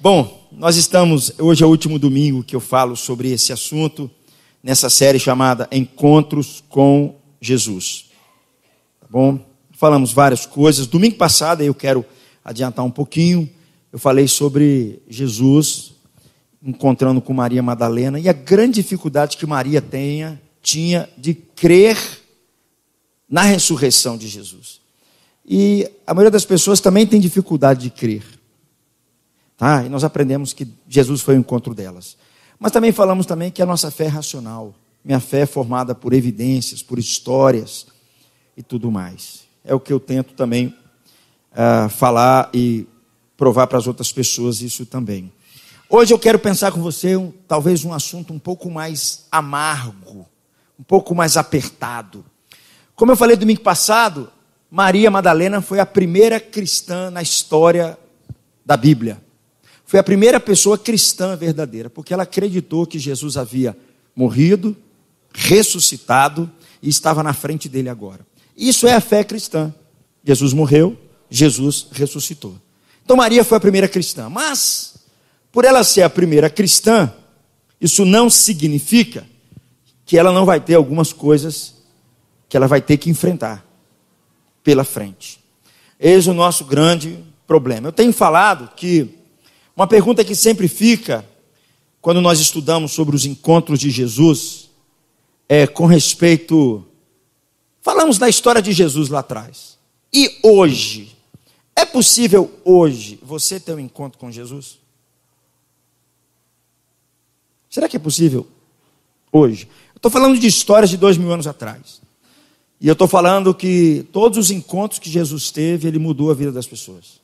Bom, hoje é o último domingo que eu falo sobre esse assunto, nessa série chamada Encontros com Jesus. Tá bom? Falamos várias coisas. Domingo passado, eu quero adiantar um pouquinho, eu falei sobre Jesus encontrando com Maria Madalena e a grande dificuldade que Maria tinha de crer na ressurreição de Jesus. E a maioria das pessoas também tem dificuldade de crer. Tá? E nós aprendemos que Jesus foi ao encontro delas. Mas também falamos que a nossa fé é racional. Minha fé é formada por evidências, por histórias e tudo mais. É o que eu tento também falar e provar para as outras pessoas isso também. Hoje eu quero pensar com você talvez um assunto um pouco mais amargo, um pouco mais apertado. Como eu falei domingo passado, Maria Madalena foi a primeira cristã na história da Bíblia. Foi a primeira pessoa cristã verdadeira, porque ela acreditou que Jesus havia morrido, ressuscitado e estava na frente dele agora. Isso é a fé cristã. Jesus morreu, Jesus ressuscitou. Então Maria foi a primeira cristã, mas por ela ser a primeira cristã, isso não significa que ela não vai ter algumas coisas que ela vai ter que enfrentar pela frente. Eis o nosso grande problema. Eu tenho falado que uma pergunta que sempre fica quando nós estudamos sobre os encontros de Jesus é com respeito... Falamos da história de Jesus lá atrás. E hoje? É possível hoje você ter um encontro com Jesus? Será que é possível hoje? Eu estou falando de histórias de 2000 anos atrás. E eu estou falando que todos os encontros que Jesus teve, ele mudou a vida das pessoas.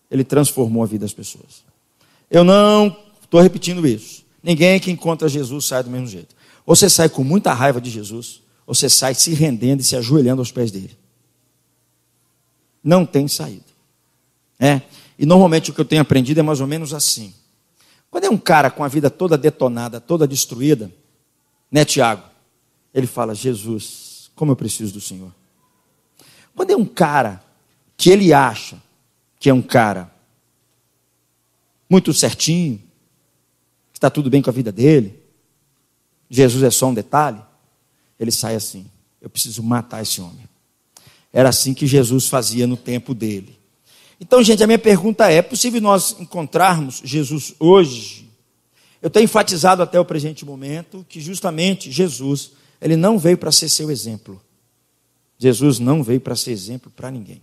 Ele transformou a vida das pessoas. Eu não estou repetindo isso. Ninguém que encontra Jesus sai do mesmo jeito. Ou você sai com muita raiva de Jesus, ou você sai se rendendo e se ajoelhando aos pés dele. Não tem saída. E normalmente o que eu tenho aprendido é mais ou menos assim. Quando é um cara com a vida toda detonada, toda destruída, né, Tiago? Ele fala, Jesus, como eu preciso do Senhor. Quando é um cara que ele acha que é um cara muito certinho, que está tudo bem com a vida dele, Jesus é só um detalhe, ele sai assim, eu preciso matar esse homem. Era assim que Jesus fazia no tempo dele. Então, gente, a minha pergunta é possível nós encontrarmos Jesus hoje? Eu tenho enfatizado até o presente momento que justamente Jesus, ele não veio para ser seu exemplo. Jesus não veio para ser exemplo para ninguém.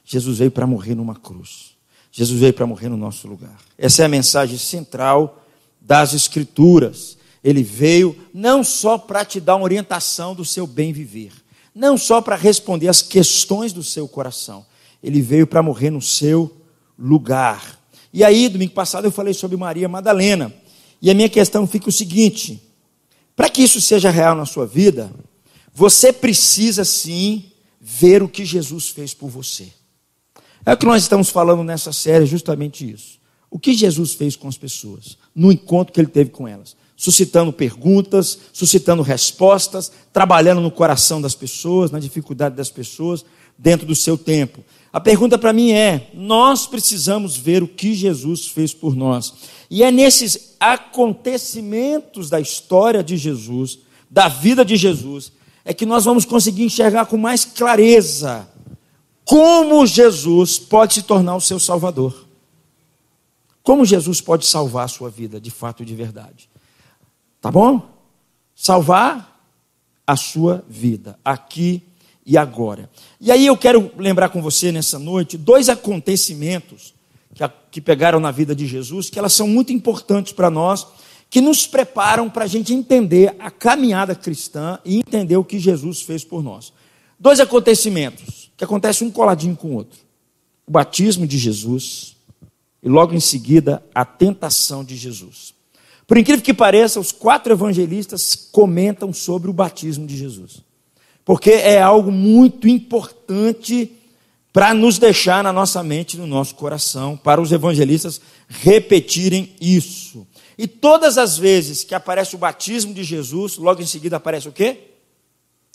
Jesus veio para morrer numa cruz. Jesus veio para morrer no nosso lugar. Essa é a mensagem central das Escrituras. Ele veio não só para te dar uma orientação do seu bem viver, não só para responder às questões do seu coração. Ele veio para morrer no seu lugar. E aí, domingo passado, eu falei sobre Maria Madalena. E a minha questão fica o seguinte: para que isso seja real na sua vida, você precisa sim ver o que Jesus fez por você. É o que nós estamos falando nessa série, justamente isso. O que Jesus fez com as pessoas, no encontro que ele teve com elas. Suscitando perguntas, suscitando respostas, trabalhando no coração das pessoas, na dificuldade das pessoas, dentro do seu tempo. A pergunta para mim é, nós precisamos ver o que Jesus fez por nós. E é nesses acontecimentos da história de Jesus, da vida de Jesus, é que nós vamos conseguir enxergar com mais clareza como Jesus pode se tornar o seu Salvador. Como Jesus pode salvar a sua vida, de fato e de verdade. Tá bom? Salvar a sua vida, aqui e agora. E aí eu quero lembrar com você nessa noite, 2 acontecimentos que pegaram na vida de Jesus, que elas são muito importantes para nós, que nos preparam para a gente entender a caminhada cristã e entender o que Jesus fez por nós. 2 acontecimentos, que acontecem um coladinho com o outro. O batismo de Jesus e logo em seguida a tentação de Jesus. Por incrível que pareça, os 4 evangelistas comentam sobre o batismo de Jesus. Porque é algo muito importante para nos deixar na nossa mente, no nosso coração, para os evangelistas repetirem isso. E todas as vezes que aparece o batismo de Jesus, logo em seguida aparece o quê?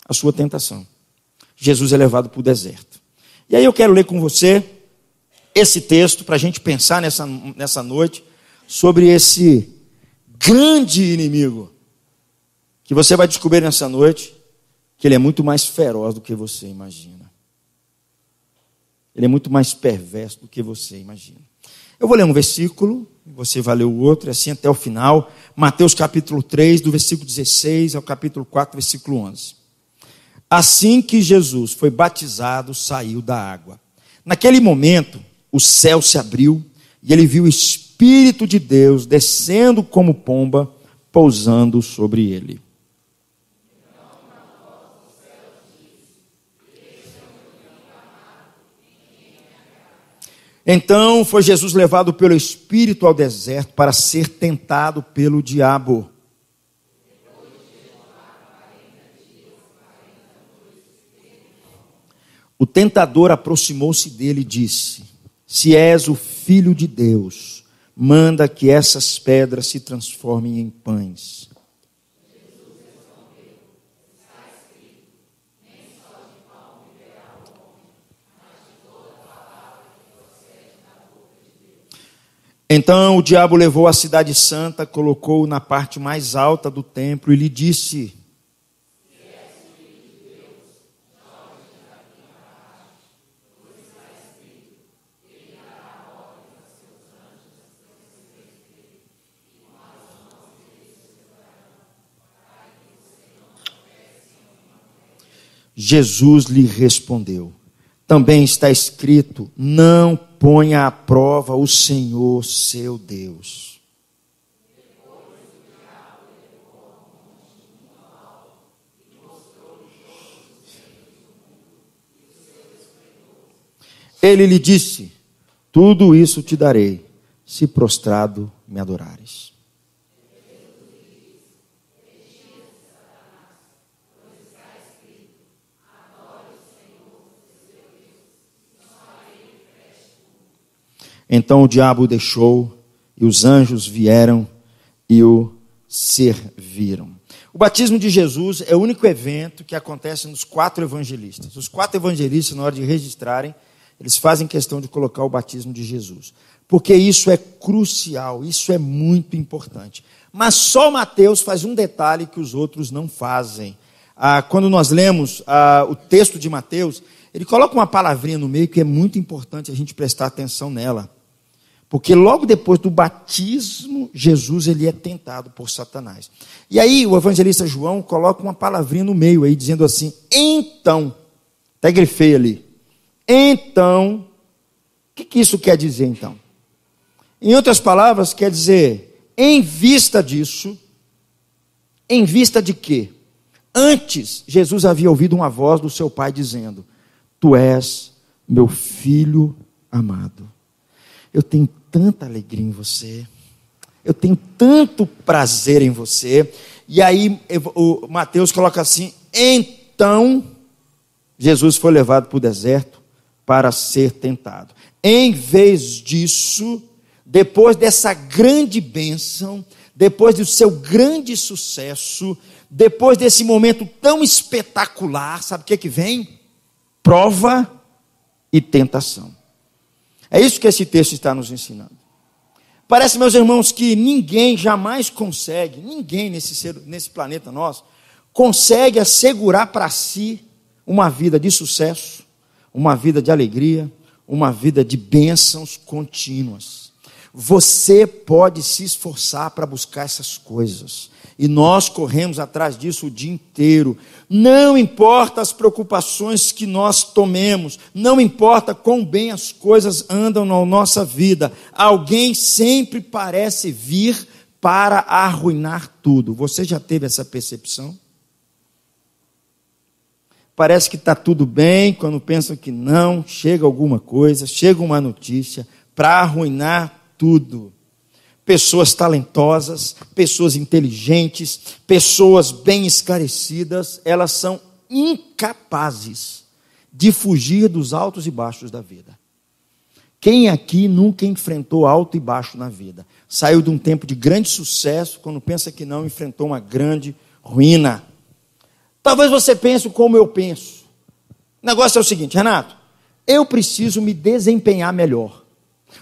A sua tentação. Jesus é levado para o deserto. E aí eu quero ler com você esse texto para a gente pensar nessa noite sobre esse grande inimigo que você vai descobrir nessa noite que ele é muito mais feroz do que você imagina. Ele é muito mais perverso do que você imagina. Eu vou ler um versículo, você vai ler o outro, e assim até o final. Mateus capítulo 3, do versículo 16 ao capítulo 4, versículo 11. Assim que Jesus foi batizado, saiu da água. Naquele momento, o céu se abriu e ele viu o Espírito de Deus descendo como pomba, pousando sobre ele. Então foi Jesus levado pelo Espírito ao deserto para ser tentado pelo diabo. O tentador aproximou-se dele e disse: se és o Filho de Deus, manda que essas pedras se transformem em pães. Então o diabo levou a cidade santa, colocou-o na parte mais alta do templo e lhe disse: Jesus lhe respondeu: também está escrito, não ponha à prova o Senhor seu Deus. Ele lhe disse: tudo isso te darei, se prostrado me adorares. Então o diabo o deixou, e os anjos vieram e o serviram. O batismo de Jesus é o único evento que acontece nos 4 evangelistas. Os 4 evangelistas, na hora de registrarem, eles fazem questão de colocar o batismo de Jesus. Porque isso é crucial, isso é muito importante. Mas só Mateus faz um detalhe que os outros não fazem. Quando nós lemos o texto de Mateus, ele coloca uma palavrinha no meio que é muito importante a gente prestar atenção nela. Porque logo depois do batismo, Jesus ele é tentado por Satanás. E aí o evangelista João coloca uma palavrinha no meio aí, dizendo assim, então, até grifei ali, então, o que isso quer dizer então? Em outras palavras, quer dizer, em vista disso, em vista de quê? Antes, Jesus havia ouvido uma voz do seu pai dizendo, tu és meu filho amado. Eu tenho tanta alegria em você, eu tenho tanto prazer em você. E aí o Mateus coloca assim, então Jesus foi levado para o deserto para ser tentado. Em vez disso, depois dessa grande bênção, depois do seu grande sucesso, depois desse momento tão espetacular, sabe o que vem? Prova e tentação. É isso que esse texto está nos ensinando. Parece, meus irmãos, que ninguém jamais consegue, ninguém nesse planeta nosso, consegue assegurar para si uma vida de sucesso, uma vida de alegria, uma vida de bênçãos contínuas. Você pode se esforçar para buscar essas coisas. E nós corremos atrás disso o dia inteiro. Não importa as preocupações que nós tomemos, não importa quão bem as coisas andam na nossa vida, alguém sempre parece vir para arruinar tudo. Você já teve essa percepção? Parece que está tudo bem, quando pensam que não, chega alguma coisa, chega uma notícia para arruinar tudo. Pessoas talentosas, pessoas inteligentes, pessoas bem esclarecidas, elas são incapazes de fugir dos altos e baixos da vida. Quem aqui nunca enfrentou alto e baixo na vida? Saiu de um tempo de grande sucesso, quando pensa que não, enfrentou uma grande ruína. Talvez você pense como eu penso. O negócio é o seguinte, Renato, eu preciso me desempenhar melhor.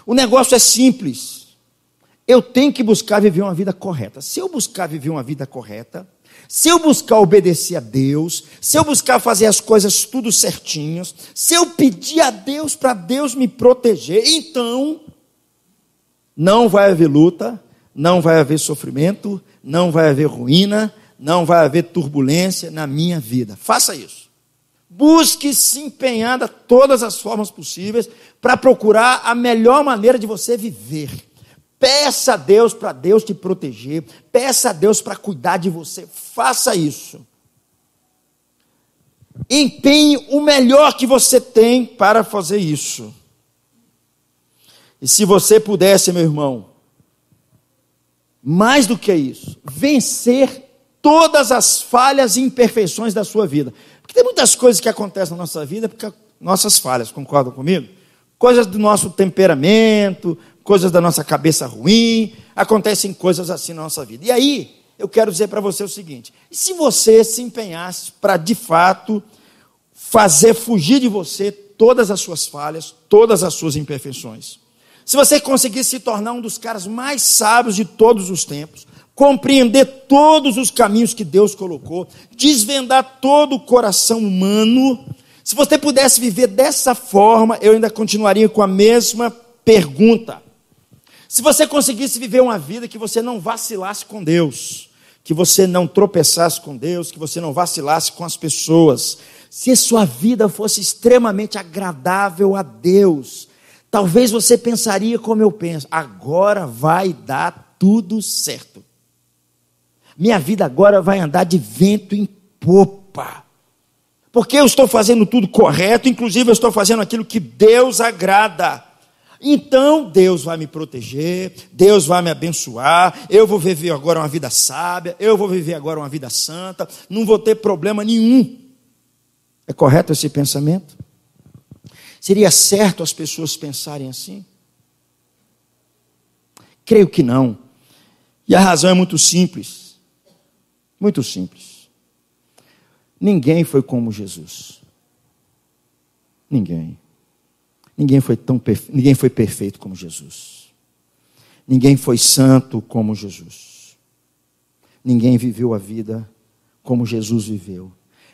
O negócio é simples. Eu tenho que buscar viver uma vida correta. Se eu buscar viver uma vida correta, se eu buscar obedecer a Deus, se eu buscar fazer as coisas tudo certinhas, se eu pedir a Deus para Deus me proteger, então não vai haver luta, não vai haver sofrimento, não vai haver ruína, não vai haver turbulência na minha vida. Faça isso. Busque se empenhar de todas as formas possíveis para procurar a melhor maneira de você viver. Peça a Deus para Deus te proteger. Peça a Deus para cuidar de você. Faça isso. Empenhe o melhor que você tem para fazer isso. E se você pudesse, meu irmão, mais do que isso, vencer todas as falhas e imperfeições da sua vida. Porque tem muitas coisas que acontecem na nossa vida porque nossas falhas, concordam comigo? Coisas do nosso temperamento, coisas da nossa cabeça ruim, acontecem coisas assim na nossa vida. E aí, eu quero dizer para você o seguinte: e se você se empenhasse para, de fato, fazer fugir de você todas as suas falhas, todas as suas imperfeições? Se você conseguisse se tornar um dos caras mais sábios de todos os tempos, compreender todos os caminhos que Deus colocou, desvendar todo o coração humano, se você pudesse viver dessa forma, eu ainda continuaria com a mesma pergunta. Se você conseguisse viver uma vida que você não vacilasse com Deus, que você não tropeçasse com Deus, que você não vacilasse com as pessoas, se a sua vida fosse extremamente agradável a Deus, talvez você pensaria como eu penso: agora vai dar tudo certo. Minha vida agora vai andar de vento em popa. Porque eu estou fazendo tudo correto, inclusive eu estou fazendo aquilo que Deus agrada. Então Deus vai me proteger, Deus vai me abençoar, eu vou viver agora uma vida sábia, eu vou viver agora uma vida santa, não vou ter problema nenhum. É correto esse pensamento? Seria certo as pessoas pensarem assim? Creio que não. E a razão é muito simples. Muito simples. Ninguém foi como Jesus. Ninguém. Ninguém foi perfeito como Jesus. Ninguém foi santo como Jesus. Ninguém viveu a vida como Jesus viveu.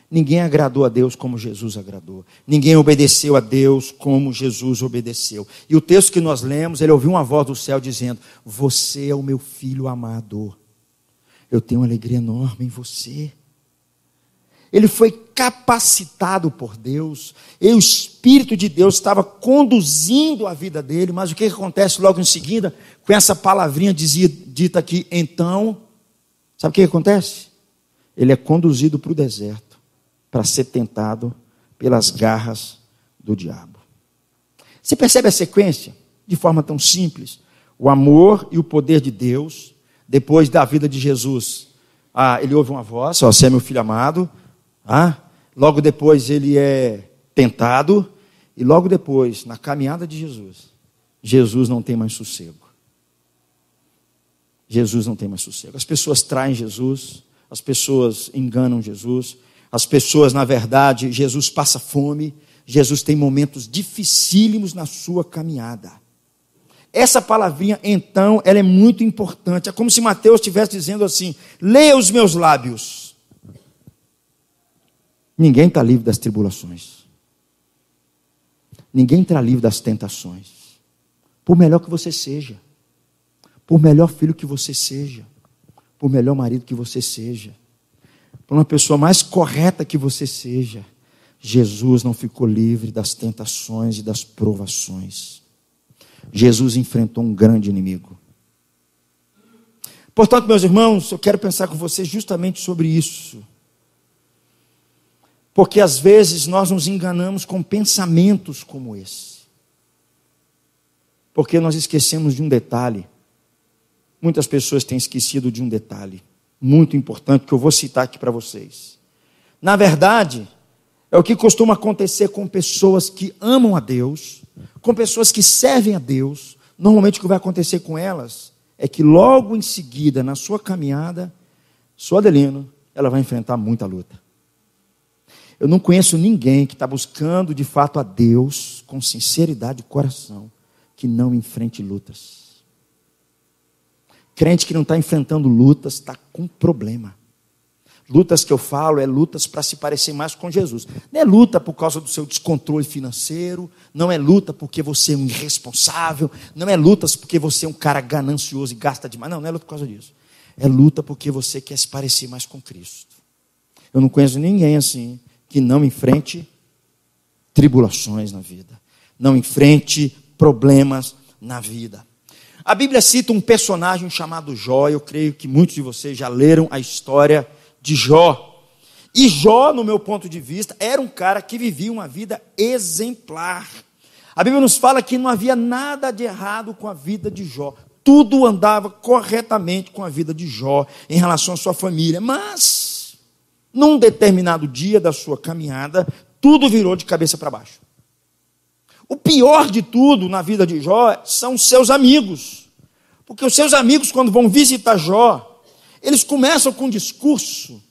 Ninguém agradou a Deus como Jesus agradou. Ninguém obedeceu a Deus como Jesus obedeceu. E o texto que nós lemos, ele ouviu uma voz do céu dizendo: você é o meu filho amado. Eu tenho uma alegria enorme em você. Ele foi capacitado por Deus, e o Espírito de Deus estava conduzindo a vida dele, mas o que acontece logo em seguida, com essa palavrinha dita aqui, então, sabe o que acontece? Ele é conduzido para o deserto, para ser tentado pelas garras do diabo. Você percebe a sequência? De forma tão simples. O amor e o poder de Deus, depois da vida de Jesus, ele ouve uma voz: você é meu filho amado. Logo depois ele é tentado, e logo depois, na caminhada de Jesus, Jesus não tem mais sossego. Jesus não tem mais sossego. As pessoas traem Jesus, as pessoas enganam Jesus, as pessoas, na verdade, Jesus passa fome, Jesus tem momentos dificílimos na sua caminhada. Essa palavrinha, então, ela é muito importante. É como se Mateus estivesse dizendo assim: leia os meus lábios. Ninguém está livre das tribulações. Ninguém está livre das tentações. Por melhor que você seja, por melhor filho que você seja, por melhor marido que você seja, por uma pessoa mais correta que você seja, Jesus não ficou livre das tentações e das provações. Jesus enfrentou um grande inimigo. Portanto, meus irmãos, eu quero pensar com vocês justamente sobre isso. Porque às vezes nós nos enganamos com pensamentos como esse. Porque nós esquecemos de um detalhe. Muitas pessoas têm esquecido de um detalhe muito importante que eu vou citar aqui para vocês. Na verdade, é o que costuma acontecer com pessoas que amam a Deus, com pessoas que servem a Deus. Normalmente o que vai acontecer com elas é que logo em seguida, na sua caminhada, sou Adelino, ela vai enfrentar muita luta. Eu não conheço ninguém que está buscando de fato a Deus com sinceridade de coração, que não enfrente lutas. Crente que não está enfrentando lutas, está com problema. Lutas que eu falo, é lutas para se parecer mais com Jesus. Não é luta por causa do seu descontrole financeiro, não é luta porque você é um irresponsável, não é luta porque você é um cara ganancioso e gasta demais. Não é luta por causa disso. É luta porque você quer se parecer mais com Cristo. Eu não conheço ninguém assim que não enfrente tribulações na vida, não enfrente problemas na vida. A Bíblia cita um personagem chamado Jó. Eu creio que muitos de vocês já leram a história de Jó. E Jó, no meu ponto de vista, era um cara que vivia uma vida exemplar. A Bíblia nos fala que não havia nada de errado com a vida de Jó. Tudo andava corretamente com a vida de Jó em relação à sua família. Mas, num determinado dia da sua caminhada, tudo virou de cabeça para baixo. O pior de tudo na vida de Jó são os seus amigos. Porque os seus amigos, quando vão visitar Jó, eles começam com um discurso,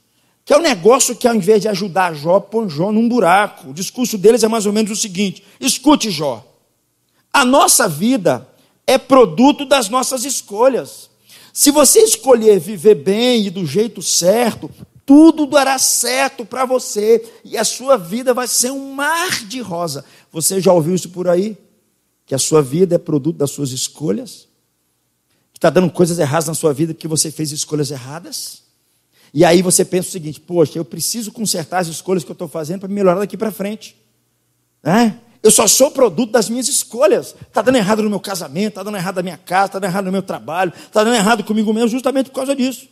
que é um negócio que, ao invés de ajudar Jó, põe Jó num buraco. O discurso deles é mais ou menos o seguinte: escute, Jó, a nossa vida é produto das nossas escolhas. Se você escolher viver bem e do jeito certo, tudo dará certo para você e a sua vida vai ser um mar de rosa. Você já ouviu isso por aí? Que a sua vida é produto das suas escolhas? Que está dando coisas erradas na sua vida porque você fez escolhas erradas? E aí você pensa o seguinte: poxa, eu preciso consertar as escolhas que eu estou fazendo para melhorar daqui para frente. Eu só sou produto das minhas escolhas. Está dando errado no meu casamento, está dando errado na minha casa, está dando errado no meu trabalho, está dando errado comigo mesmo justamente por causa disso.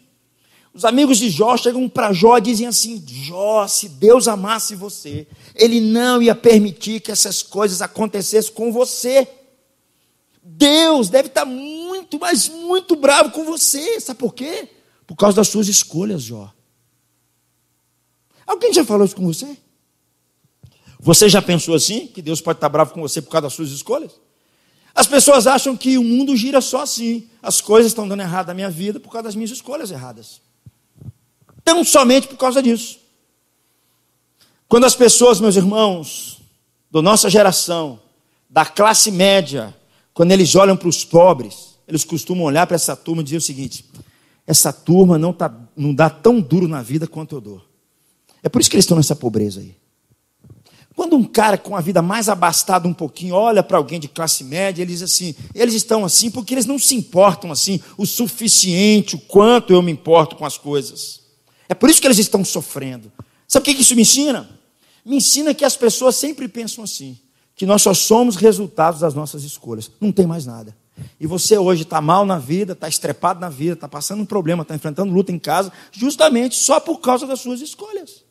Os amigos de Jó chegam para Jó e dizem assim: Jó, se Deus amasse você, Ele não ia permitir que essas coisas acontecessem com você. Deus deve estar muito, mas muito bravo com você. Sabe por quê? Por causa das suas escolhas, Jó. Alguém já falou isso com você? Você já pensou assim? Que Deus pode estar bravo com você por causa das suas escolhas? As pessoas acham que o mundo gira só assim. As coisas estão dando errado na minha vida por causa das minhas escolhas erradas. Tão somente por causa disso. Quando as pessoas, meus irmãos, da nossa geração, da classe média, quando eles olham para os pobres, eles costumam olhar para essa turma e dizer o seguinte: essa turma não dá tão duro na vida quanto eu dou. É por isso que eles estão nessa pobreza aí. Quando um cara com a vida mais abastada um pouquinho olha para alguém de classe média, ele diz assim: eles estão assim porque eles não se importam assim o suficiente, o quanto eu me importo com as coisas. É por isso que eles estão sofrendo. Sabe o que isso me ensina? Me ensina que as pessoas sempre pensam assim, que nós só somos resultados das nossas escolhas. Não tem mais nada. E você hoje está mal na vida, está estrepado na vida, está passando um problema, está enfrentando luta em casa, justamente só por causa das suas escolhas.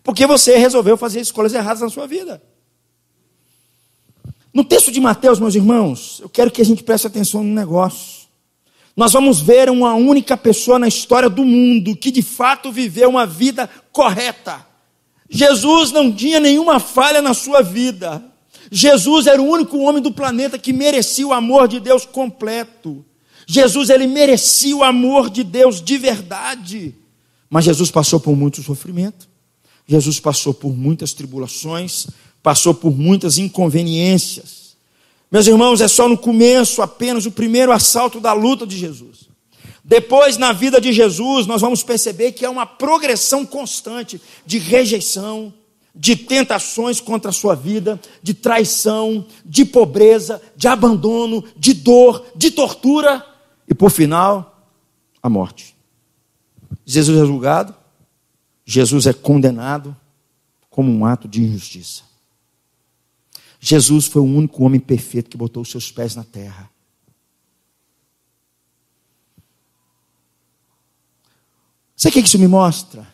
Porque você resolveu fazer escolhas erradas na sua vida. No texto de Mateus, meus irmãos, eu quero que a gente preste atenção no negócio. Nós vamos ver uma única pessoa na história do mundo que de fato viveu uma vida correta. Jesus não tinha nenhuma falha na sua vida. Jesus era o único homem do planeta que merecia o amor de Deus completo. Jesus, ele merecia o amor de Deus de verdade. Mas Jesus passou por muito sofrimento. Jesus passou por muitas tribulações, passou por muitas inconveniências. Meus irmãos, é só no começo, apenas o primeiro assalto da luta de Jesus. Depois, na vida de Jesus, nós vamos perceber que é uma progressão constante de rejeição, de tentações contra a sua vida, de traição, de pobreza, de abandono, de dor, de tortura e, por final, a morte. Jesus é julgado, Jesus é condenado como um ato de injustiça. Jesus foi o único homem perfeito que botou os seus pés na terra. Sabe o que isso me mostra?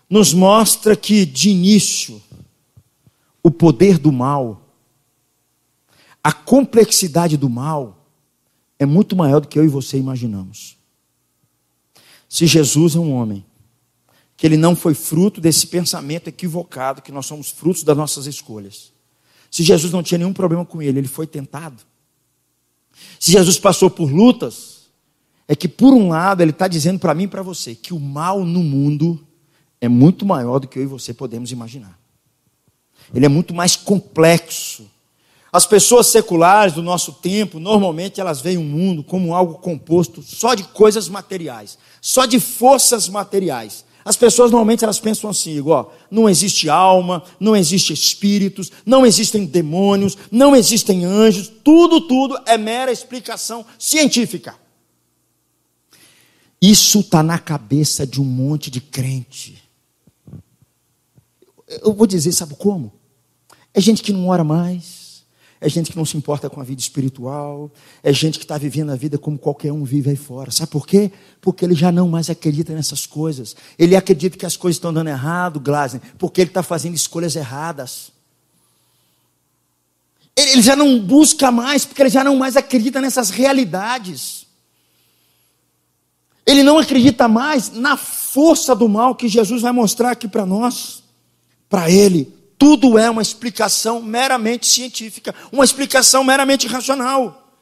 Nos mostra que, de início, o poder do mal, a complexidade do mal, é muito maior do que eu e você imaginamos. Se Jesus é um homem, que ele não foi fruto desse pensamento equivocado, que nós somos frutos das nossas escolhas. Se Jesus não tinha nenhum problema com ele foi tentado. Se Jesus passou por lutas, é que por um lado ele está dizendo para mim e para você, que o mal no mundo é muito maior do que eu e você podemos imaginar. Ele é muito mais complexo. As pessoas seculares do nosso tempo, normalmente elas veem o mundo como algo composto só de coisas materiais, só de forças materiais. As pessoas normalmente elas pensam assim, igual, não existe alma, não existe espíritos, não existem demônios, não existem anjos, tudo é mera explicação científica. Isso está na cabeça de um monte de crente. Eu vou dizer, sabe como? É gente que não ora mais, é gente que não se importa com a vida espiritual, é gente que está vivendo a vida como qualquer um vive aí fora. Sabe por quê? Porque ele já não mais acredita nessas coisas. Ele acredita que as coisas estão dando errado, Glasner, porque ele está fazendo escolhas erradas. Ele já não busca mais, porque ele já não mais acredita nessas realidades. Ele não acredita mais na força do mal que Jesus vai mostrar aqui para nós. Para ele, tudo é uma explicação meramente científica, uma explicação meramente racional.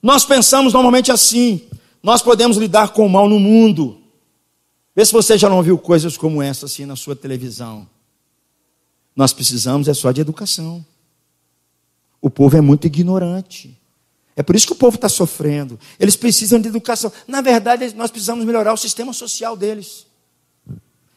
Nós pensamos normalmente assim, nós podemos lidar com o mal no mundo. Vê se você já não viu coisas como essa assim na sua televisão. Nós precisamos só de educação. O povo é muito ignorante. É por isso que o povo está sofrendo. Eles precisam de educação. Na verdade, nós precisamos melhorar o sistema social deles.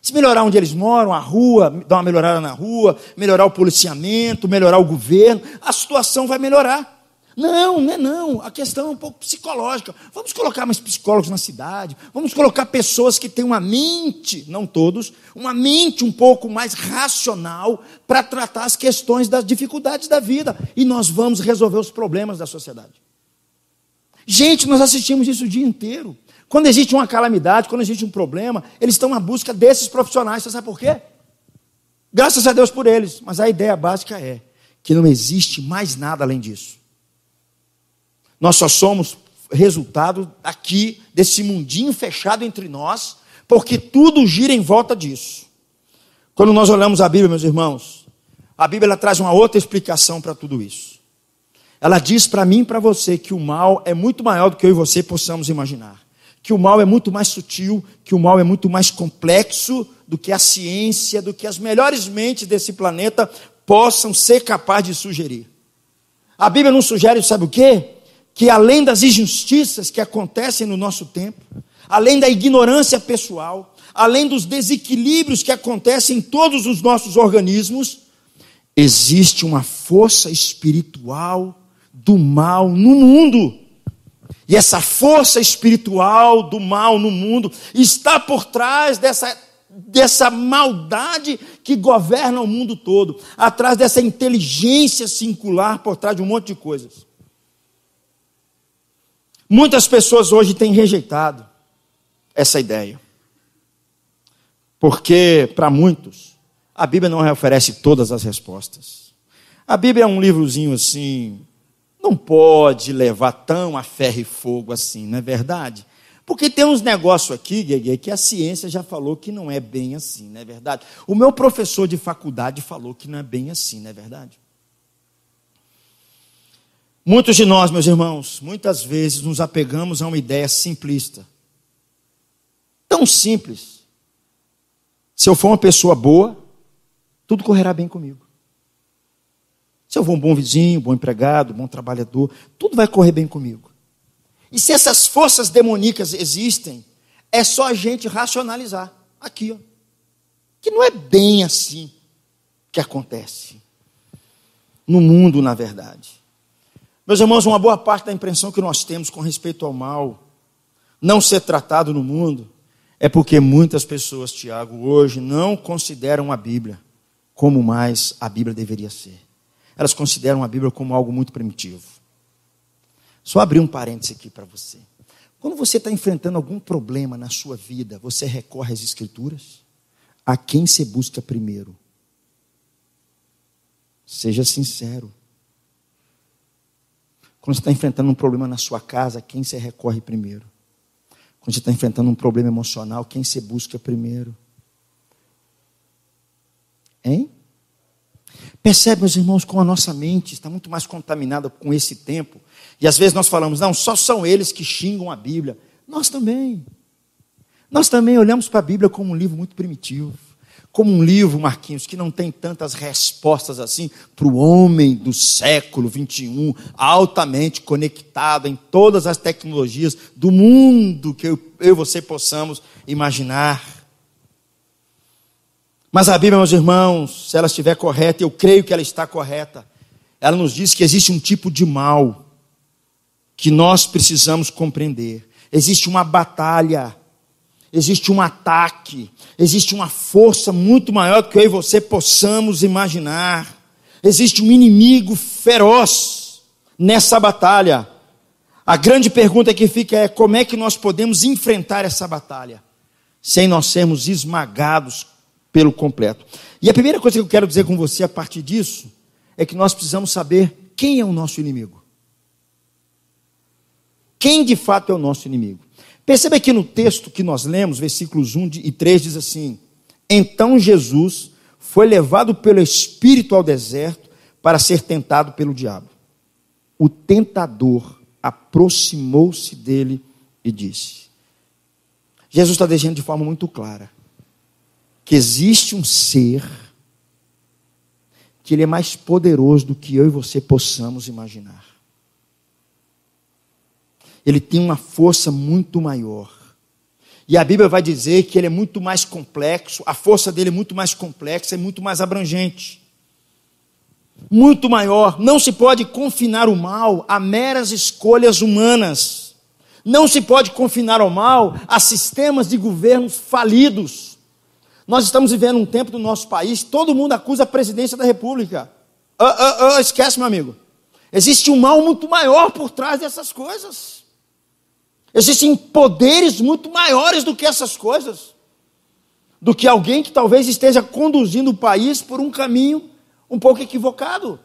Se melhorar onde eles moram, a rua, dar uma melhorada na rua, melhorar o policiamento, melhorar o governo, a situação vai melhorar. Não. A questão é um pouco psicológica. Vamos colocar mais psicólogos na cidade. Vamos colocar pessoas que têm uma mente, não todos, uma mente um pouco mais racional para tratar as questões das dificuldades da vida. E nós vamos resolver os problemas da sociedade. Gente, nós assistimos isso o dia inteiro. Quando existe uma calamidade, quando existe um problema, eles estão na busca desses profissionais. Você sabe por quê? Graças a Deus por eles. Mas a ideia básica é que não existe mais nada além disso. Nós só somos resultado aqui, desse mundinho fechado entre nós, porque tudo gira em volta disso. Quando nós olhamos a Bíblia, meus irmãos, a Bíblia ela traz uma outra explicação para tudo isso. Ela diz para mim e para você que o mal é muito maior do que eu e você possamos imaginar. Que o mal é muito mais sutil, que o mal é muito mais complexo do que a ciência, do que as melhores mentes desse planeta possam ser capazes de sugerir. A Bíblia nos sugere, sabe o quê? Que além das injustiças que acontecem no nosso tempo, além da ignorância pessoal, além dos desequilíbrios que acontecem em todos os nossos organismos, existe uma força espiritual do mal no mundo. E essa força espiritual do mal no mundo está por trás dessa maldade que governa o mundo todo, atrás dessa inteligência singular, por trás de um monte de coisas. Muitas pessoas hoje têm rejeitado essa ideia, porque para muitos a Bíblia não oferece todas as respostas. A Bíblia é um livrozinho assim, não pode levar tão a ferro e fogo assim, não é verdade? Porque tem uns negócios aqui, Guegue, que a ciência já falou que não é bem assim, não é verdade? O meu professor de faculdade falou que não é bem assim, não é verdade? Muitos de nós, meus irmãos, muitas vezes nos apegamos a uma ideia simplista. Tão simples. Se eu for uma pessoa boa, tudo correrá bem comigo. Se eu for um bom vizinho, bom empregado, bom trabalhador, tudo vai correr bem comigo. E se essas forças demoníacas existem, é só a gente racionalizar. Aqui, ó. Que não é bem assim que acontece no mundo, na verdade. Meus irmãos, uma boa parte da impressão que nós temos com respeito ao mal não ser tratado no mundo é porque muitas pessoas, Tiago, hoje não consideram a Bíblia como mais a Bíblia deveria ser. Elas consideram a Bíblia como algo muito primitivo. Só abrir um parêntese aqui para você. Quando você está enfrentando algum problema na sua vida, você recorre às Escrituras? A quem você busca primeiro? Seja sincero. Quando você está enfrentando um problema na sua casa, a quem você recorre primeiro? Quando você está enfrentando um problema emocional, quem você busca primeiro? Hein? Percebe, meus irmãos, como a nossa mente está muito mais contaminada com esse tempo. E às vezes nós falamos, não, só são eles que xingam a Bíblia. Nós também. Nós também olhamos para a Bíblia como um livro muito primitivo. como um livro, Marquinhos, que não tem tantas respostas assim para o homem do século 21, altamente conectado em todas as tecnologias do mundo que eu e você possamos imaginar. Mas a Bíblia, meus irmãos, se ela estiver correta, eu creio que ela está correta, ela nos diz que existe um tipo de mal que nós precisamos compreender. Existe uma batalha, existe um ataque, existe uma força muito maior do que eu e você possamos imaginar. Existe um inimigo feroz nessa batalha. A grande pergunta que fica é: como é que nós podemos enfrentar essa batalha sem nós sermos esmagados pelo completo? E a primeira coisa que eu quero dizer com você a partir disso é que nós precisamos saber quem é o nosso inimigo. Quem de fato é o nosso inimigo? Perceba que no texto que nós lemos, versículos 1 e 3, diz assim: então Jesus foi levado pelo Espírito ao deserto para ser tentado pelo diabo. O tentador aproximou-se dele e disse. Jesus está deixando de forma muito clara que existe um ser que ele é mais poderoso do que eu e você possamos imaginar. Ele tem uma força muito maior. E a Bíblia vai dizer que ele é muito mais complexo, a força dele é muito mais complexa e muito mais abrangente. Muito maior. Não se pode confinar o mal a meras escolhas humanas. Não se pode confinar o mal a sistemas de governos falidos. Nós estamos vivendo um tempo no nosso país, todo mundo acusa a presidência da República. Esquece, meu amigo. Existe um mal muito maior por trás dessas coisas. Existem poderes muito maiores do que essas coisas. Do que alguém que talvez esteja conduzindo o país por um caminho um pouco equivocado.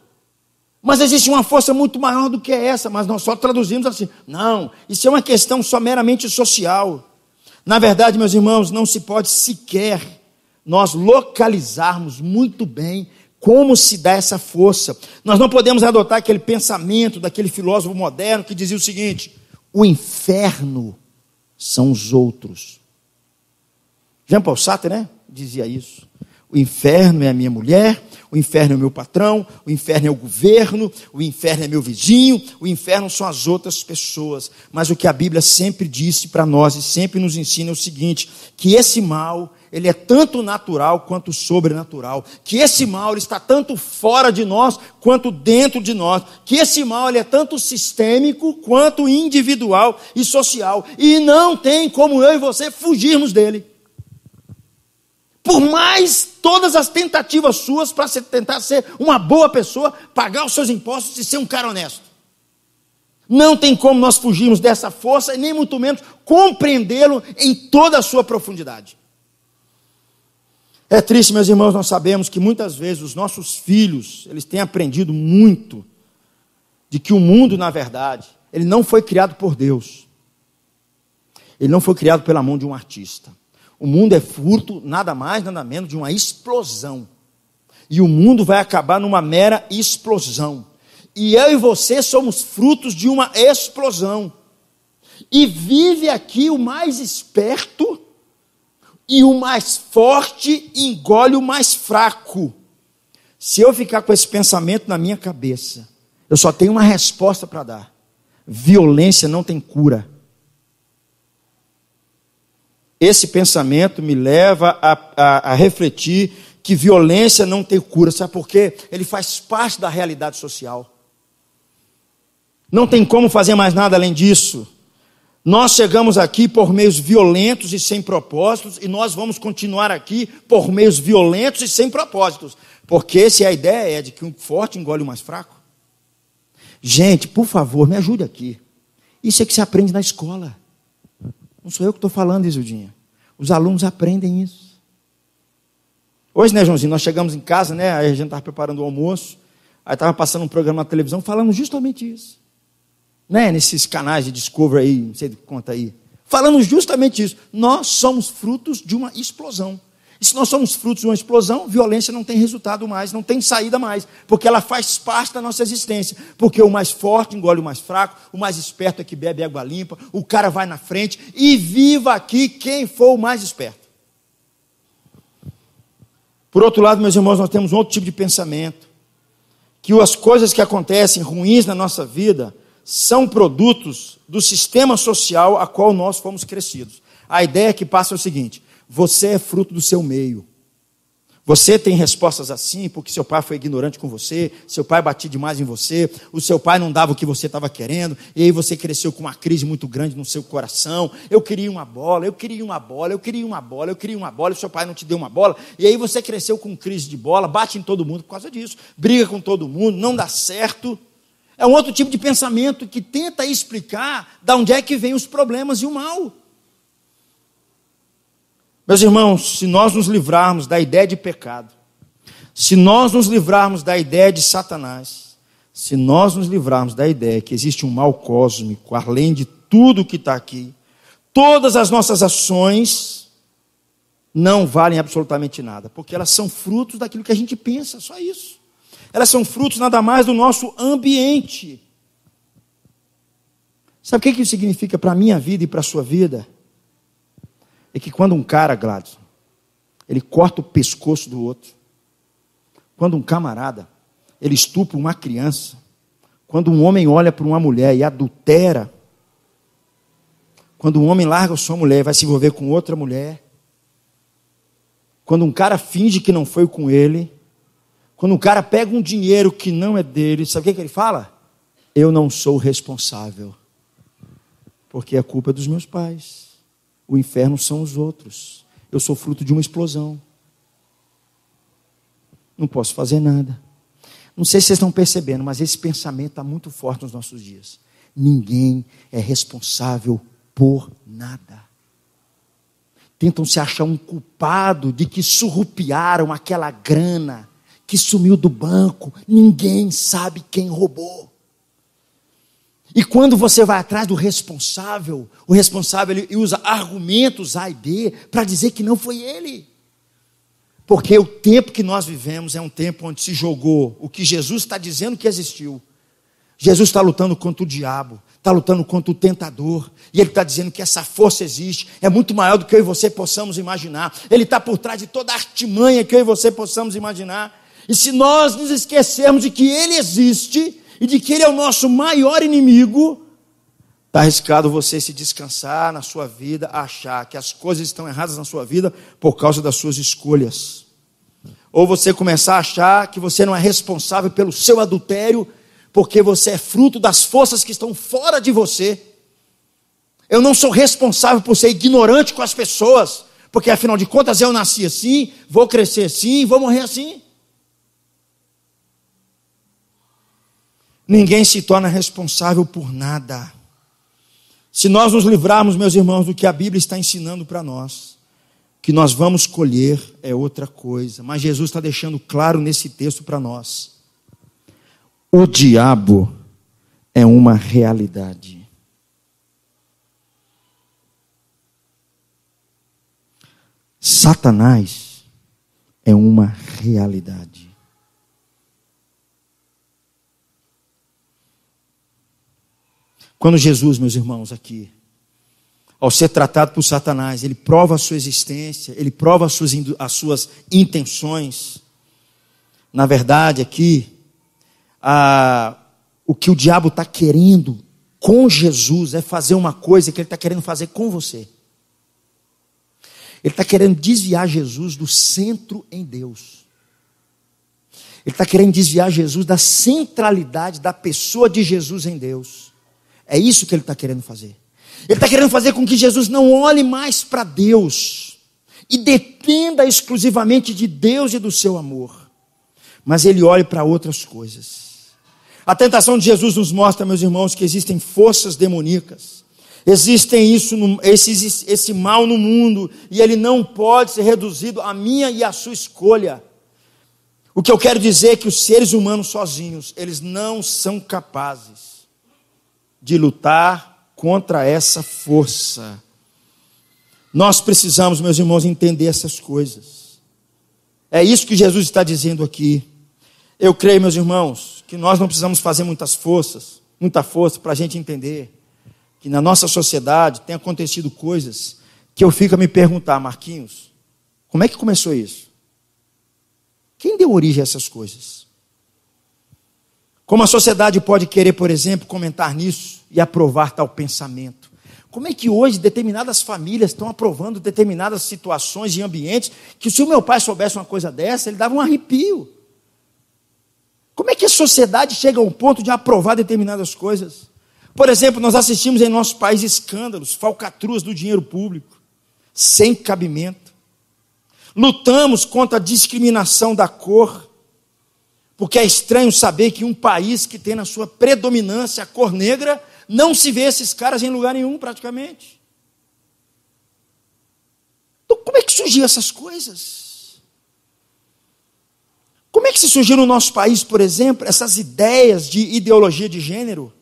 Mas existe uma força muito maior do que essa, mas nós só traduzimos assim. Não, isso é uma questão só meramente social. Na verdade, meus irmãos, não se pode sequer nós localizarmos muito bem como se dá essa força. Nós não podemos adotar aquele pensamento daquele filósofo moderno que dizia o seguinte: o inferno são os outros. Jean Paul Sartre, né? Dizia isso. O inferno é a minha mulher, o inferno é o meu patrão, o inferno é o governo, o inferno é meu vizinho, o inferno são as outras pessoas. Mas o que a Bíblia sempre disse para nós e sempre nos ensina é o seguinte: que esse mal, ele é tanto natural quanto sobrenatural, que esse mal ele está tanto fora de nós quanto dentro de nós, que esse mal ele é tanto sistêmico quanto individual e social, e não tem como eu e você fugirmos dele. Por mais todas as tentativas suas para tentar ser uma boa pessoa, pagar os seus impostos e ser um cara honesto, não tem como nós fugirmos dessa força, e nem muito menos compreendê-lo em toda a sua profundidade. É triste, meus irmãos, nós sabemos que muitas vezes os nossos filhos, eles têm aprendido muito de que o mundo, na verdade, ele não foi criado por Deus. Ele não foi criado pela mão de um artista. O mundo é fruto, nada mais, nada menos, de uma explosão. E o mundo vai acabar numa mera explosão. E eu e você somos frutos de uma explosão. E vive aqui o mais esperto, e o mais forte engole o mais fraco. Se eu ficar com esse pensamento na minha cabeça, eu só tenho uma resposta para dar: violência não tem cura. Esse pensamento me leva a refletir que violência não tem cura. Sabe por quê? Ele faz parte da realidade social. Não tem como fazer mais nada além disso. Nós chegamos aqui por meios violentos e sem propósitos, e nós vamos continuar aqui por meios violentos e sem propósitos. Porque se a ideia é de que um forte engole o mais fraco. Gente, por favor, me ajude aqui. Isso é que se aprende na escola. Não sou eu que estou falando, Isildinha. Os alunos aprendem isso. Hoje, né, Joãozinho, nós chegamos em casa, né, aí a gente estava preparando o almoço, aí estava passando um programa na televisão falando justamente isso. Né, nesses canais de Discovery aí, não sei de que conta aí. Falando justamente isso. Nós somos frutos de uma explosão. E se nós somos frutos de uma explosão, violência não tem resultado mais, não tem saída mais, porque ela faz parte da nossa existência. Porque o mais forte engole o mais fraco, o mais esperto é que bebe água limpa, o cara vai na frente, e viva aqui quem for o mais esperto. Por outro lado, meus irmãos, nós temos um outro tipo de pensamento, que as coisas que acontecem ruins na nossa vida são produtos do sistema social a qual nós fomos crescidos. A ideia que passa é o seguinte: você é fruto do seu meio. Você tem respostas assim porque seu pai foi ignorante com você, seu pai batia demais em você, o seu pai não dava o que você estava querendo, e aí você cresceu com uma crise muito grande no seu coração. Eu queria uma bola, eu queria uma bola, eu queria uma bola, eu queria uma bola, e o seu pai não te deu uma bola, e aí você cresceu com crise de bola, bate em todo mundo por causa disso, briga com todo mundo, não dá certo. É um outro tipo de pensamento que tenta explicar de onde é que vem os problemas e o mal. Meus irmãos, se nós nos livrarmos da ideia de pecado, se nós nos livrarmos da ideia de Satanás, se nós nos livrarmos da ideia que existe um mal cósmico, além de tudo que está aqui, todas as nossas ações não valem absolutamente nada, porque elas são frutos daquilo que a gente pensa, só isso. Elas são frutos nada mais do nosso ambiente. Sabe o que isso significa para a minha vida e para a sua vida? É que quando um cara, Gladson, ele corta o pescoço do outro, quando um camarada, ele estupra uma criança, quando um homem olha para uma mulher e adultera, quando um homem larga a sua mulher e vai se envolver com outra mulher, quando um cara finge que não foi com ele, quando um cara pega um dinheiro que não é dele, sabe o que ele fala? Eu não sou responsável, porque a culpa é dos meus pais. O inferno são os outros. Eu sou fruto de uma explosão. Não posso fazer nada. Não sei se vocês estão percebendo, mas esse pensamento está muito forte nos nossos dias. Ninguém é responsável por nada. Tentam se achar um culpado de que surrupiaram aquela grana que sumiu do banco. Ninguém sabe quem roubou. E quando você vai atrás do responsável, o responsável ele usa argumentos A e B para dizer que não foi ele. Porque o tempo que nós vivemos é um tempo onde se jogou o que Jesus está dizendo que existiu. Jesus está lutando contra o diabo, está lutando contra o tentador, e ele está dizendo que essa força existe, é muito maior do que eu e você possamos imaginar. Ele está por trás de toda a artimanha que eu e você possamos imaginar. E se nós nos esquecermos de que ele existe e de que ele é o nosso maior inimigo, está arriscado você se descansar na sua vida, achar que as coisas estão erradas na sua vida por causa das suas escolhas. Ou você começar a achar que você não é responsável pelo seu adultério, porque você é fruto das forças que estão fora de você. Eu não sou responsável por ser ignorante com as pessoas, porque afinal de contas eu nasci assim, vou crescer assim, vou morrer assim. Ninguém se torna responsável por nada. Se nós nos livrarmos, meus irmãos, do que a Bíblia está ensinando para nós, que nós vamos colher é outra coisa. Mas Jesus está deixando claro nesse texto para nós. O diabo é uma realidade. Satanás é uma realidade. Quando Jesus, meus irmãos, aqui, ao ser tratado por Satanás, ele prova a sua existência, ele prova as suas intenções. Na verdade, aqui, o que o diabo está querendo com Jesus é fazer uma coisa que ele está querendo fazer com você. Ele está querendo desviar Jesus do centro em Deus. Ele está querendo desviar Jesus da centralidade da pessoa de Jesus em Deus. É isso que ele está querendo fazer. Ele está querendo fazer com que Jesus não olhe mais para Deus e dependa exclusivamente de Deus e do seu amor, mas ele olhe para outras coisas. A tentação de Jesus nos mostra, meus irmãos, que existem forças demoníacas, existem esse mal no mundo, e ele não pode ser reduzido à minha e à sua escolha. O que eu quero dizer é que os seres humanos sozinhos, eles não são capazes de lutar contra essa força. Nós precisamos, meus irmãos, entender essas coisas. É isso que Jesus está dizendo aqui. Eu creio, meus irmãos, que nós não precisamos fazer muita força para a gente entender que na nossa sociedade tem acontecido coisas que eu fico a me perguntar, Marquinhos, como é que começou isso? Quem deu origem a essas coisas? Como a sociedade pode querer, por exemplo, comentar nisso e aprovar tal pensamento? Como é que hoje determinadas famílias estão aprovando determinadas situações e ambientes que, se o meu pai soubesse uma coisa dessa, ele dava um arrepio? Como é que a sociedade chega a um ponto de aprovar determinadas coisas? Por exemplo, nós assistimos em nosso país escândalos, falcatruas do dinheiro público, sem cabimento. Lutamos contra a discriminação da cor, porque é estranho saber que um país que tem na sua predominância a cor negra, não se vê esses caras em lugar nenhum, praticamente. Então, como é que surgiram essas coisas? Como é que se surgiu no nosso país, por exemplo, essas ideias de ideologia de gênero?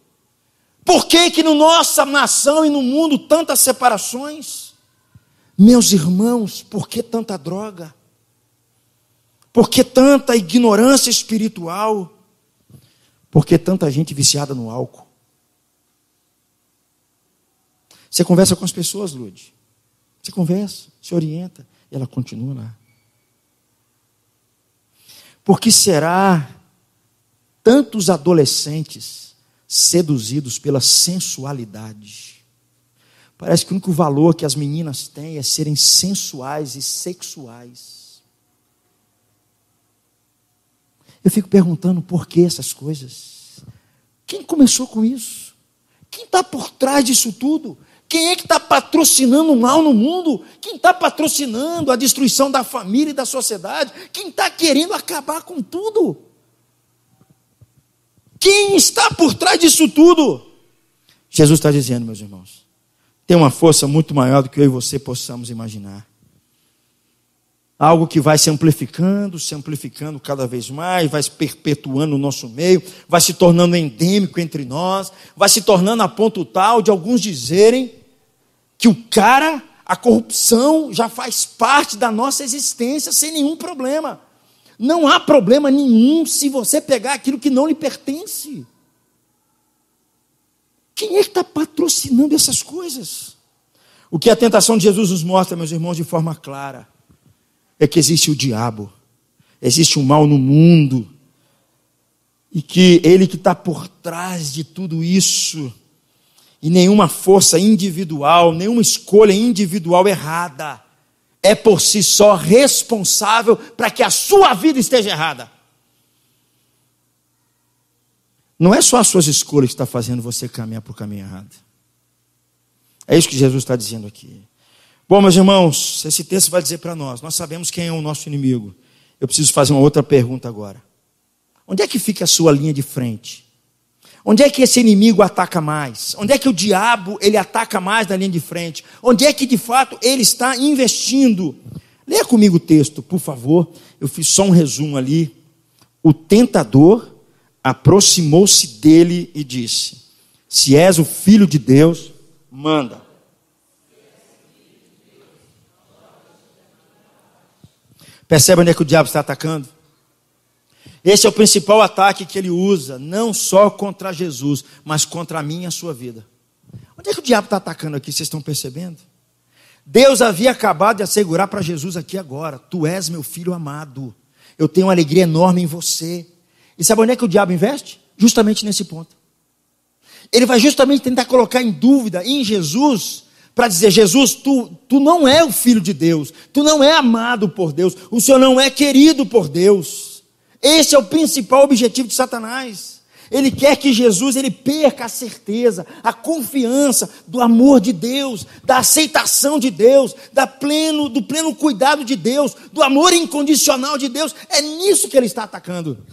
Por que que na nossa nação e no mundo tantas separações? Meus irmãos, por que tanta droga? Por que tanta ignorância espiritual? Por que tanta gente viciada no álcool? Você conversa com as pessoas, Lude. Você conversa, se orienta, e ela continua lá. Por que será tantos adolescentes seduzidos pela sensualidade? Parece que o único valor que as meninas têm é serem sensuais e sexuais. Eu fico perguntando por que essas coisas. Quem começou com isso? Quem está por trás disso tudo? Quem é que está patrocinando o mal no mundo? Quem está patrocinando a destruição da família e da sociedade? Quem está querendo acabar com tudo? Quem está por trás disso tudo? Jesus está dizendo, meus irmãos, tem uma força muito maior do que eu e você possamos imaginar. Algo que vai se amplificando cada vez mais, vai se perpetuando no nosso meio, vai se tornando endêmico entre nós, vai se tornando a ponto tal de alguns dizerem que a corrupção já faz parte da nossa existência sem nenhum problema. Não há problema nenhum se você pegar aquilo que não lhe pertence. Quem é que está patrocinando essas coisas? O que a tentação de Jesus nos mostra, meus irmãos, de forma clara, é que existe o diabo, existe o mal no mundo, e que ele que está por trás de tudo isso, e nenhuma força individual, nenhuma escolha individual errada, é por si só responsável para que a sua vida esteja errada. Não é só as suas escolhas que estão fazendo você caminhar para o caminho errado. É isso que Jesus está dizendo aqui. Bom, meus irmãos, esse texto vai dizer para nós sabemos quem é o nosso inimigo. Eu preciso fazer uma outra pergunta agora. Onde é que fica a sua linha de frente? Onde é que esse inimigo ataca mais? Onde é que o diabo ele ataca mais na linha de frente? Onde é que de fato ele está investindo? Leia comigo o texto, por favor. Eu fiz só um resumo ali. O tentador aproximou-se dele e disse: se és o filho de Deus, manda. Percebe onde é que o diabo está atacando? Esse é o principal ataque que ele usa, não só contra Jesus, mas contra a minha e a sua vida. Onde é que o diabo está atacando aqui? Vocês estão percebendo? Deus havia acabado de assegurar para Jesus aqui agora: tu és meu filho amado, eu tenho uma alegria enorme em você. E sabe onde é que o diabo investe? Justamente nesse ponto. Ele vai justamente tentar colocar em dúvida em Jesus, para dizer: Jesus, tu não é o filho de Deus, tu não é amado por Deus, o Senhor não é querido por Deus. Esse é o principal objetivo de Satanás. Ele quer que Jesus ele perca a certeza, a confiança do amor de Deus, da aceitação de Deus, do pleno cuidado de Deus, do amor incondicional de Deus. É nisso que ele está atacando.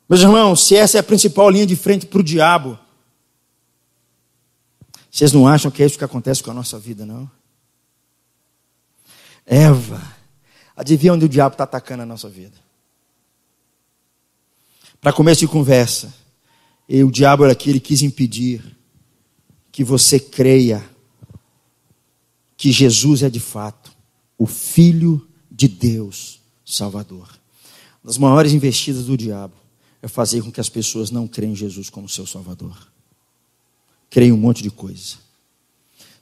Meus irmãos, se essa é a principal linha de frente para o diabo, vocês não acham que é isso que acontece com a nossa vida, não? Eva, adivinha onde o diabo está atacando a nossa vida? Para começo de conversa, o diabo aqui, ele quis impedir que você creia que Jesus é de fato o Filho de Deus Salvador. Uma das maiores investidas do diabo é fazer com que as pessoas não creem em Jesus como seu Salvador. Creem um monte de coisa.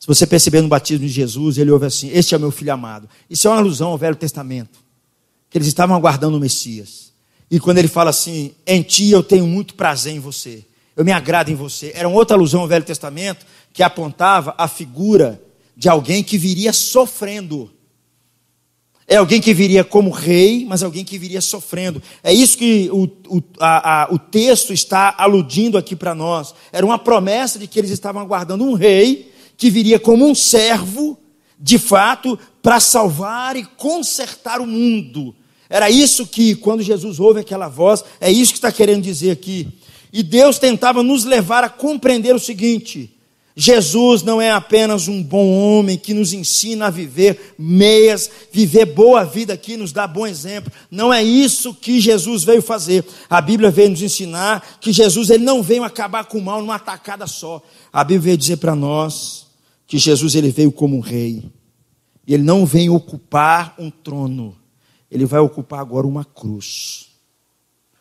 Se você perceber no batismo de Jesus, ele ouve assim: este é o meu filho amado. Isso é uma alusão ao Velho Testamento, que eles estavam aguardando o Messias. E quando ele fala assim, em ti eu tenho muito prazer em você, eu me agrado em você. Era uma outra alusão ao Velho Testamento, que apontava a figura de alguém que viria sofrendo. É alguém que viria como rei, mas alguém que viria sofrendo. É isso que o texto está aludindo aqui para nós. Era uma promessa de que eles estavam aguardando um rei que viria como um servo, de fato, para salvar e consertar o mundo. Era isso que, quando Jesus ouve aquela voz, é isso que está querendo dizer aqui. E Deus tentava nos levar a compreender o seguinte: Jesus não é apenas um bom homem que nos ensina a viver meias, viver boa vida aqui, nos dá bom exemplo. Não é isso que Jesus veio fazer. A Bíblia veio nos ensinar que Jesus ele não veio acabar com o mal numa tacada só. A Bíblia veio dizer para nós que Jesus ele veio como um rei. E ele não vem ocupar um trono. Ele vai ocupar agora uma cruz.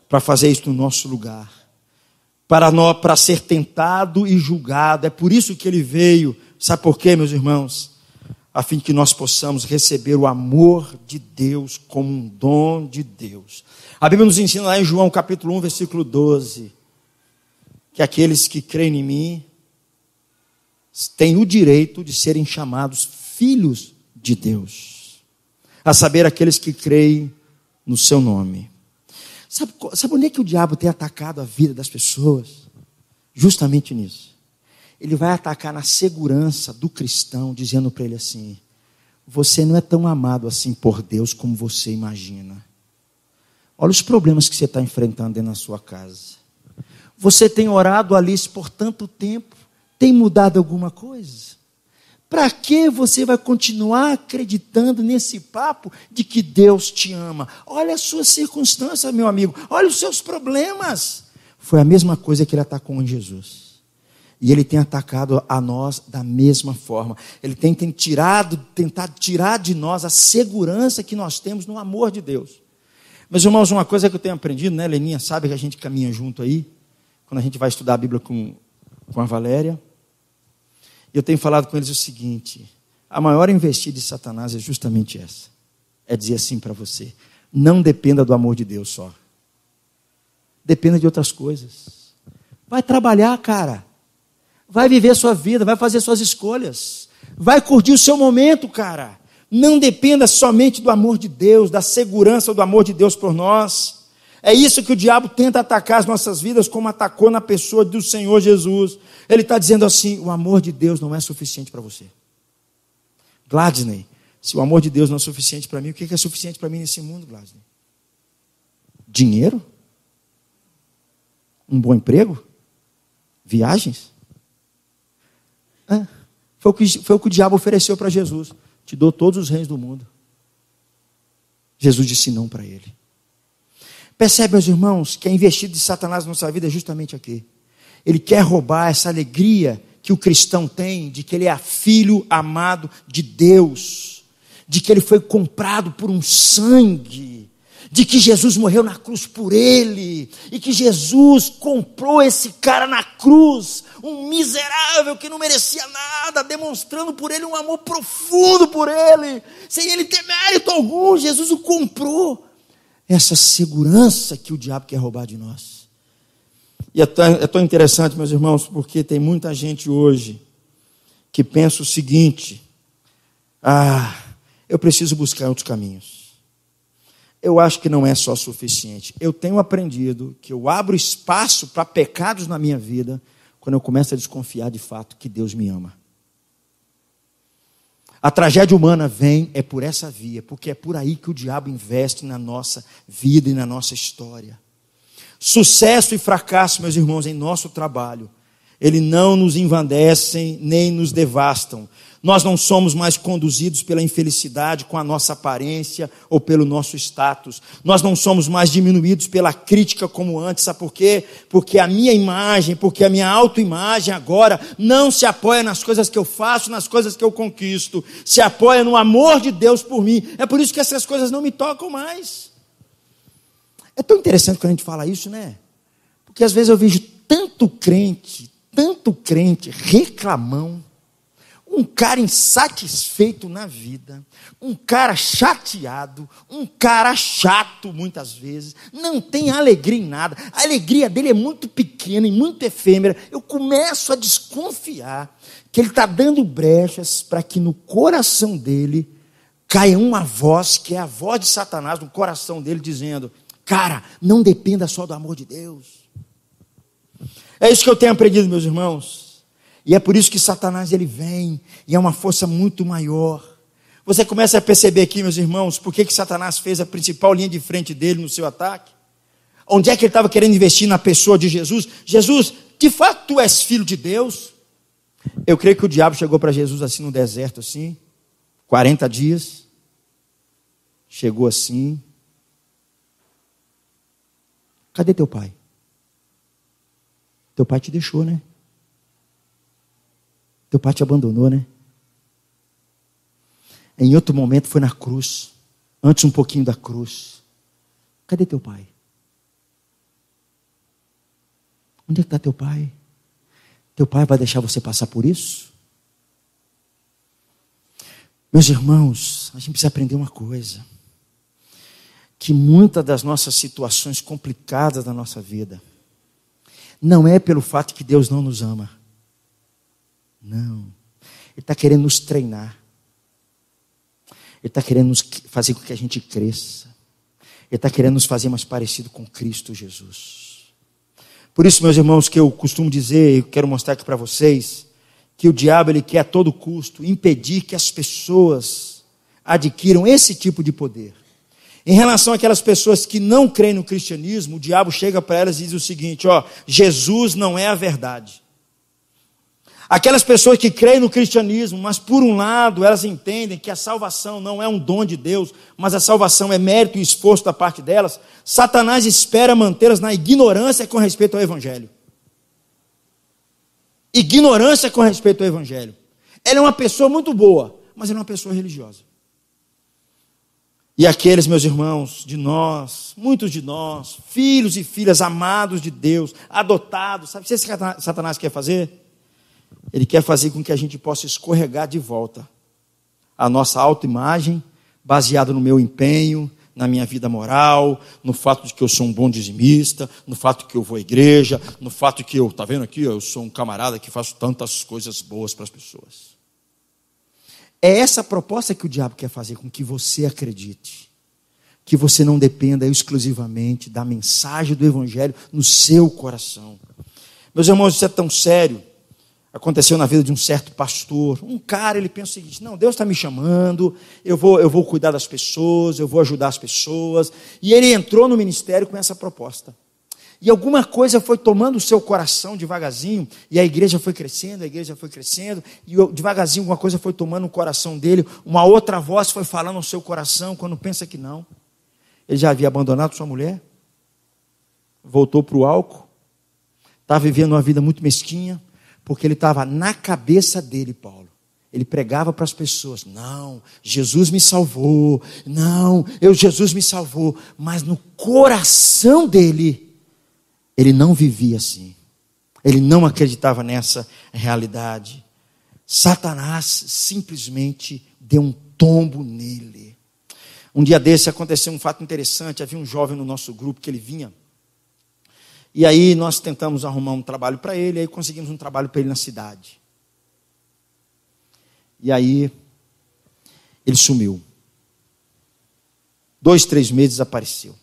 Para fazer isso no nosso lugar. Para ser tentado e julgado. É por isso que ele veio. Sabe por quê, meus irmãos? A fim que nós possamos receber o amor de Deus como um dom de Deus. A Bíblia nos ensina lá em João capítulo 1, versículo 12, que aqueles que creem em mim têm o direito de serem chamados filhos de Deus. A saber, aqueles que creem no seu nome. Sabe onde é que o diabo tem atacado a vida das pessoas? Justamente nisso. Ele vai atacar na segurança do cristão, dizendo para ele assim: você não é tão amado assim por Deus como você imagina. Olha os problemas que você está enfrentando dentro da sua casa. Você tem orado, Alice, por tanto tempo, tem mudado alguma coisa? Para que você vai continuar acreditando nesse papo de que Deus te ama? Olha a sua circunstância, meu amigo. Olha os seus problemas. Foi a mesma coisa que ele atacou em Jesus. E ele tem atacado a nós da mesma forma. Ele tem tentado tirar de nós a segurança que nós temos no amor de Deus. Meus irmãos, uma coisa que eu tenho aprendido, né, Leninha? Sabe que a gente caminha junto aí, quando a gente vai estudar a Bíblia com a Valéria. E eu tenho falado com eles o seguinte: a maior investida de Satanás é justamente essa. É dizer assim para você: não dependa do amor de Deus só. Dependa de outras coisas. Vai trabalhar, cara. Vai viver a sua vida, vai fazer suas escolhas. Vai curtir o seu momento, cara. Não dependa somente do amor de Deus, da segurança do amor de Deus por nós. É isso que o diabo tenta atacar as nossas vidas, como atacou na pessoa do Senhor Jesus. Ele está dizendo assim: o amor de Deus não é suficiente para você. Gladney, se o amor de Deus não é suficiente para mim, o que é suficiente para mim nesse mundo, Gladney? Dinheiro? Um bom emprego? Viagens? Foi o que o diabo ofereceu para Jesus. Te dou todos os reinos do mundo. Jesus disse não para ele. Percebe, meus irmãos, que a investida de Satanás na nossa vida é justamente aqui. Ele quer roubar essa alegria que o cristão tem, de que ele é filho amado de Deus, de que ele foi comprado por um sangue, de que Jesus morreu na cruz por ele, e que Jesus comprou esse cara na cruz, um miserável que não merecia nada, demonstrando por ele um amor profundo por ele, sem ele ter mérito algum. Jesus o comprou. Essa segurança que o diabo quer roubar de nós. E é tão interessante, meus irmãos, porque tem muita gente hoje que pensa o seguinte: eu preciso buscar outros caminhos. Eu acho que não é só suficiente. Eu tenho aprendido que eu abro espaço para pecados na minha vida quando eu começo a desconfiar de fato que Deus me ama. A tragédia humana vem por essa via, porque é por aí que o diabo investe na nossa vida e na nossa história. Sucesso e fracasso, meus irmãos, em nosso trabalho, eles não nos envandecem nem nos devastam. Nós não somos mais conduzidos pela infelicidade com a nossa aparência ou pelo nosso status. Nós não somos mais diminuídos pela crítica como antes. Sabe por quê? Porque a minha imagem, porque a minha autoimagem agora não se apoia nas coisas que eu faço, nas coisas que eu conquisto. Se apoia no amor de Deus por mim. É por isso que essas coisas não me tocam mais. É tão interessante quando a gente fala isso, né? Porque às vezes eu vejo tanto crente reclamão. um cara insatisfeito na vida, um cara chateado, um cara chato muitas vezes, não tem alegria em nada, a alegria dele é muito pequena e muito efêmera. Eu começo a desconfiar que ele está dando brechas para que no coração dele caia uma voz, que é a voz de Satanás no coração dele, dizendo: cara, não dependa só do amor de Deus. É isso que eu tenho aprendido, meus irmãos. E é por isso que Satanás ele vem, e é uma força muito maior. Você começa a perceber aqui, meus irmãos, por que Satanás fez a principal linha de frente dele no seu ataque? Onde é que ele estava querendo investir na pessoa de Jesus? Jesus, de fato tu és filho de Deus? Eu creio que o diabo chegou para Jesus assim no deserto, assim, 40 dias. Chegou assim. Cadê teu pai? Teu pai te deixou, né? Teu pai te abandonou, né? Em outro momento foi na cruz. Antes um pouquinho da cruz. Cadê teu pai? Onde é que está teu pai? Teu pai vai deixar você passar por isso? Meus irmãos, a gente precisa aprender uma coisa. Que muitas das nossas situações complicadas da nossa vida não é pelo fato que Deus não nos ama. Não. Ele está querendo nos treinar. Ele está querendo nos fazer com que a gente cresça. Ele está querendo nos fazer mais parecido com Cristo Jesus. Por isso, meus irmãos, que eu costumo dizer, eu quero mostrar aqui para vocês, que o diabo ele quer a todo custo impedir que as pessoas adquiram esse tipo de poder. Em relação àquelas pessoas que não creem no cristianismo, o diabo chega para elas e diz o seguinte: ó, Jesus não é a verdade. Aquelas pessoas que creem no cristianismo, mas por um lado elas entendem que a salvação não é um dom de Deus, mas a salvação é mérito e esforço da parte delas, Satanás espera mantê-las na ignorância com respeito ao evangelho. Ignorância com respeito ao evangelho. Ela é uma pessoa muito boa, mas ela é uma pessoa religiosa. E aqueles, meus irmãos, de nós, muitos de nós, filhos e filhas amados de Deus, adotados, sabe o que Satanás quer fazer? Ele quer fazer com que a gente possa escorregar de volta a nossa autoimagem, baseada no meu empenho, na minha vida moral, no fato de que eu sou um bom dizimista, no fato de que eu vou à igreja, no fato de que eu, está vendo aqui, eu sou um camarada que faço tantas coisas boas para as pessoas. É essa a proposta que o diabo quer fazer com que você acredite, que você não dependa exclusivamente da mensagem do evangelho no seu coração. Meus irmãos, isso é tão sério. Aconteceu na vida de um certo pastor. Um cara, ele pensa o seguinte: não, Deus está me chamando, eu vou cuidar das pessoas, eu vou ajudar as pessoas. E ele entrou no ministério com essa proposta. E alguma coisa foi tomando o seu coração devagarzinho, e a igreja foi crescendo, e devagarzinho alguma coisa foi tomando o coração dele, uma outra voz foi falando no seu coração, quando pensa que não. Ele já havia abandonado sua mulher, voltou para o álcool, estava vivendo uma vida muito mesquinha, porque ele estava na cabeça dele, Paulo. Ele pregava para as pessoas: não, Jesus me salvou, não, Jesus me salvou. Mas no coração dele, ele não vivia assim. Ele não acreditava nessa realidade. Satanás simplesmente deu um tombo nele. Um dia desse aconteceu um fato interessante. Havia um jovem no nosso grupo que ele vinha. E aí nós tentamos arrumar um trabalho para ele, e aí conseguimos um trabalho para ele na cidade. E aí ele sumiu. 2, 3 meses desapareceu.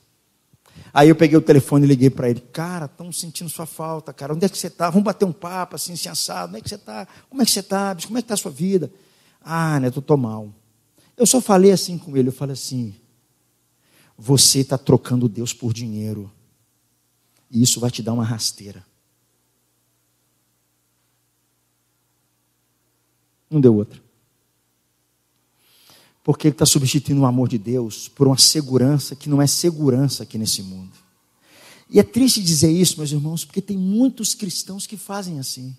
Aí eu peguei o telefone e liguei para ele: cara, estamos sentindo sua falta, cara, onde é que você está? Vamos bater um papo assim assado, onde é que você está? Como é que você está, bicho? Como é que está a sua vida? Ah, né, eu estou mal. Eu só falei assim com ele, eu falei assim: você está trocando Deus por dinheiro. E isso vai te dar uma rasteira. Não deu outra. Porque ele está substituindo o amor de Deus por uma segurança que não é segurança aqui nesse mundo. E é triste dizer isso, meus irmãos, porque tem muitos cristãos que fazem assim.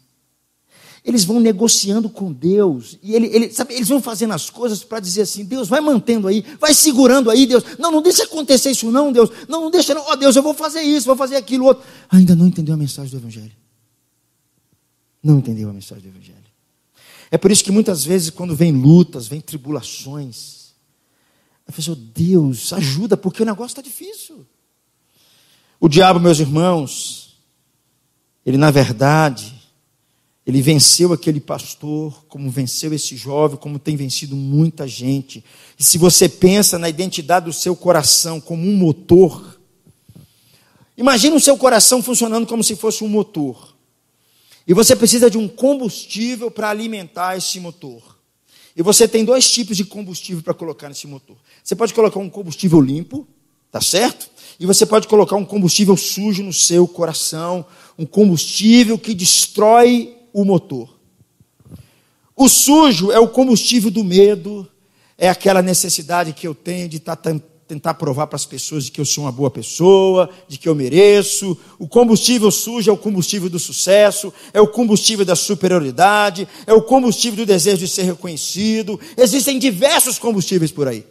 Eles vão negociando com Deus, e eles vão fazendo as coisas para dizer assim: Deus, vai mantendo aí, vai segurando aí, Deus, não deixa acontecer isso não, Deus, não deixa não, ó Deus, eu vou fazer isso, vou fazer aquilo, outro. Ainda não entendeu a mensagem do evangelho. Não entendeu a mensagem do evangelho. É por isso que muitas vezes, quando vem lutas, vem tribulações, a pessoa, Deus, ajuda, porque o negócio está difícil. O diabo, meus irmãos, ele na verdade, ele venceu aquele pastor, como venceu esse jovem, como tem vencido muita gente. E se você pensa na identidade do seu coração como um motor, imagina o seu coração funcionando como se fosse um motor. E você precisa de um combustível para alimentar esse motor. E você tem dois tipos de combustível para colocar nesse motor. Você pode colocar um combustível limpo, tá certo? E você pode colocar um combustível sujo no seu coração, um combustível que destrói o motor. O sujo é o combustível do medo, é aquela necessidade que eu tenho de tentar provar para as pessoas de que eu sou uma boa pessoa, de que eu mereço. O combustível sujo é o combustível do sucesso, é o combustível da superioridade, é o combustível do desejo de ser reconhecido. Existem diversos combustíveis por aí,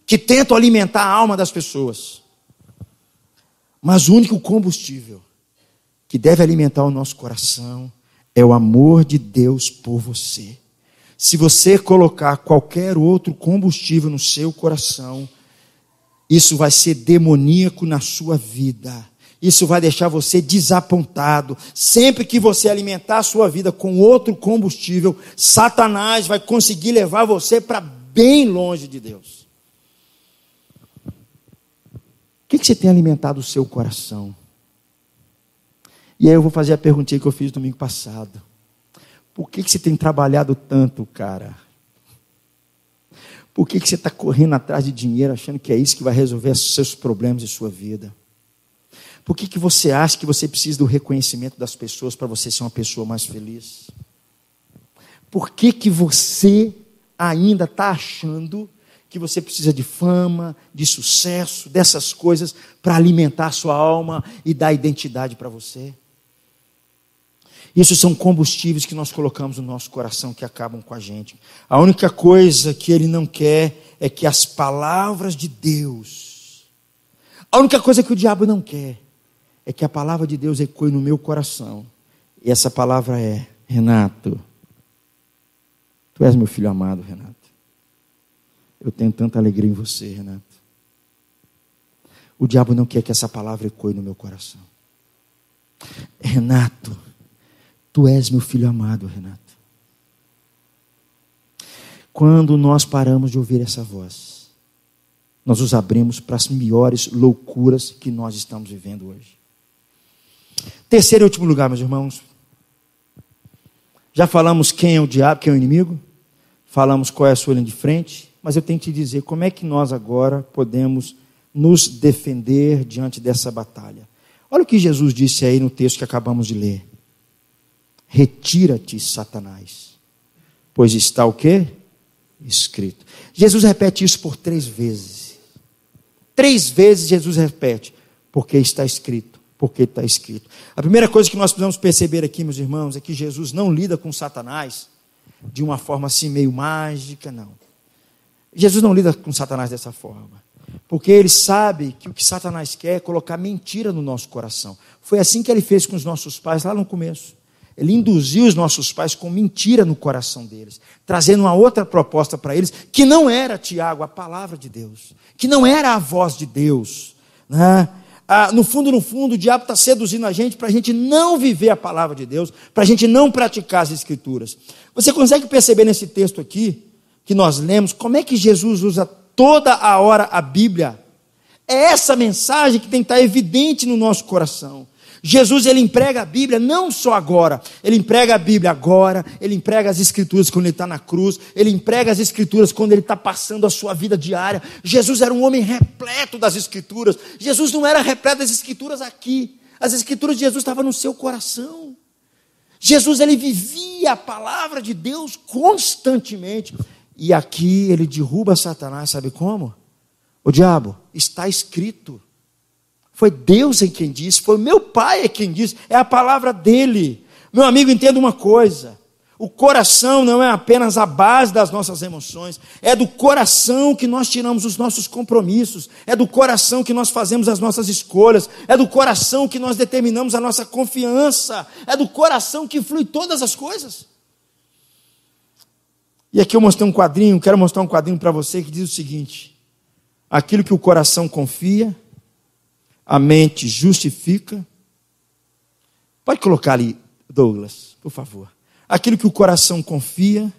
que tentam alimentar a alma das pessoas. Mas o único combustível que deve alimentar o nosso coração é o amor de Deus por você. Se você colocar qualquer outro combustível no seu coração, isso vai ser demoníaco na sua vida. Isso vai deixar você desapontado. Sempre que você alimentar a sua vida com outro combustível, Satanás vai conseguir levar você para bem longe de Deus. O que você tem alimentado o seu coração? E aí eu vou fazer a perguntinha que eu fiz domingo passado. Por que você tem trabalhado tanto, cara? Por que você está correndo atrás de dinheiro, achando que é isso que vai resolver os seus problemas e sua vida? Por que você acha que você precisa do reconhecimento das pessoas para você ser uma pessoa mais feliz? Por que você ainda está achando que você precisa de fama, de sucesso, dessas coisas para alimentar a sua alma e dar identidade para você? Isso são combustíveis que nós colocamos no nosso coração que acabam com a gente. A única coisa que ele não quer é que as palavras de Deus, a única coisa que o diabo não quer é que a palavra de Deus ecoe no meu coração. E essa palavra é: Renato, tu és meu filho amado, Renato. Eu tenho tanta alegria em você, Renato. O diabo não quer que essa palavra ecoe no meu coração. Renato, tu és meu filho amado, Renato. Quando nós paramos de ouvir essa voz, nós nos abrimos para as maiores loucuras que nós estamos vivendo hoje. Terceiro e último lugar, meus irmãos. Já falamos quem é o diabo, quem é o inimigo. Falamos qual é a sua linha de frente. Mas eu tenho que te dizer como é que nós agora podemos nos defender diante dessa batalha. Olha o que Jesus disse aí no texto que acabamos de ler. Retira-te, Satanás, pois está o quê? Escrito. Jesus repete isso por 3 vezes. 3 vezes Jesus repete, porque está escrito, porque está escrito. A primeira coisa que nós precisamos perceber aqui, meus irmãos, é que Jesus não lida com Satanás de uma forma assim meio mágica, não. Jesus não lida com Satanás dessa forma, porque ele sabe que o que Satanás quer é colocar mentira no nosso coração. Foi assim que ele fez com os nossos pais lá no começo. Ele induziu os nossos pais com mentira no coração deles, trazendo uma outra proposta para eles, que não era, Tiago, a palavra de Deus, que não era a voz de Deus, né? No fundo, o diabo está seduzindo a gente para a gente não viver a palavra de Deus, para a gente não praticar as Escrituras. Você consegue perceber nesse texto aqui, que nós lemos, como é que Jesus usa toda a hora a Bíblia? É essa mensagem que tem que estar evidente no nosso coração. Jesus, ele emprega a Bíblia não só agora, ele emprega a Bíblia agora, ele emprega as Escrituras quando ele está na cruz, ele emprega as Escrituras quando ele está passando a sua vida diária. Jesus era um homem repleto das Escrituras. Jesus não era repleto das Escrituras aqui, as Escrituras de Jesus estavam no seu coração. Jesus, ele vivia a palavra de Deus constantemente, e aqui ele derruba Satanás, sabe como? O diabo, está escrito. Foi Deus em quem disse, foi meu Pai é quem disse, é a palavra dele. Meu amigo, entenda uma coisa, o coração não é apenas a base das nossas emoções, é do coração que nós tiramos os nossos compromissos, é do coração que nós fazemos as nossas escolhas, é do coração que nós determinamos a nossa confiança, é do coração que flui todas as coisas. E aqui eu mostrei um quadrinho, quero mostrar um quadrinho para você que diz o seguinte: aquilo que o coração confia, a mente justifica. Pode colocar ali, Douglas, por favor. Aquilo que o coração confia,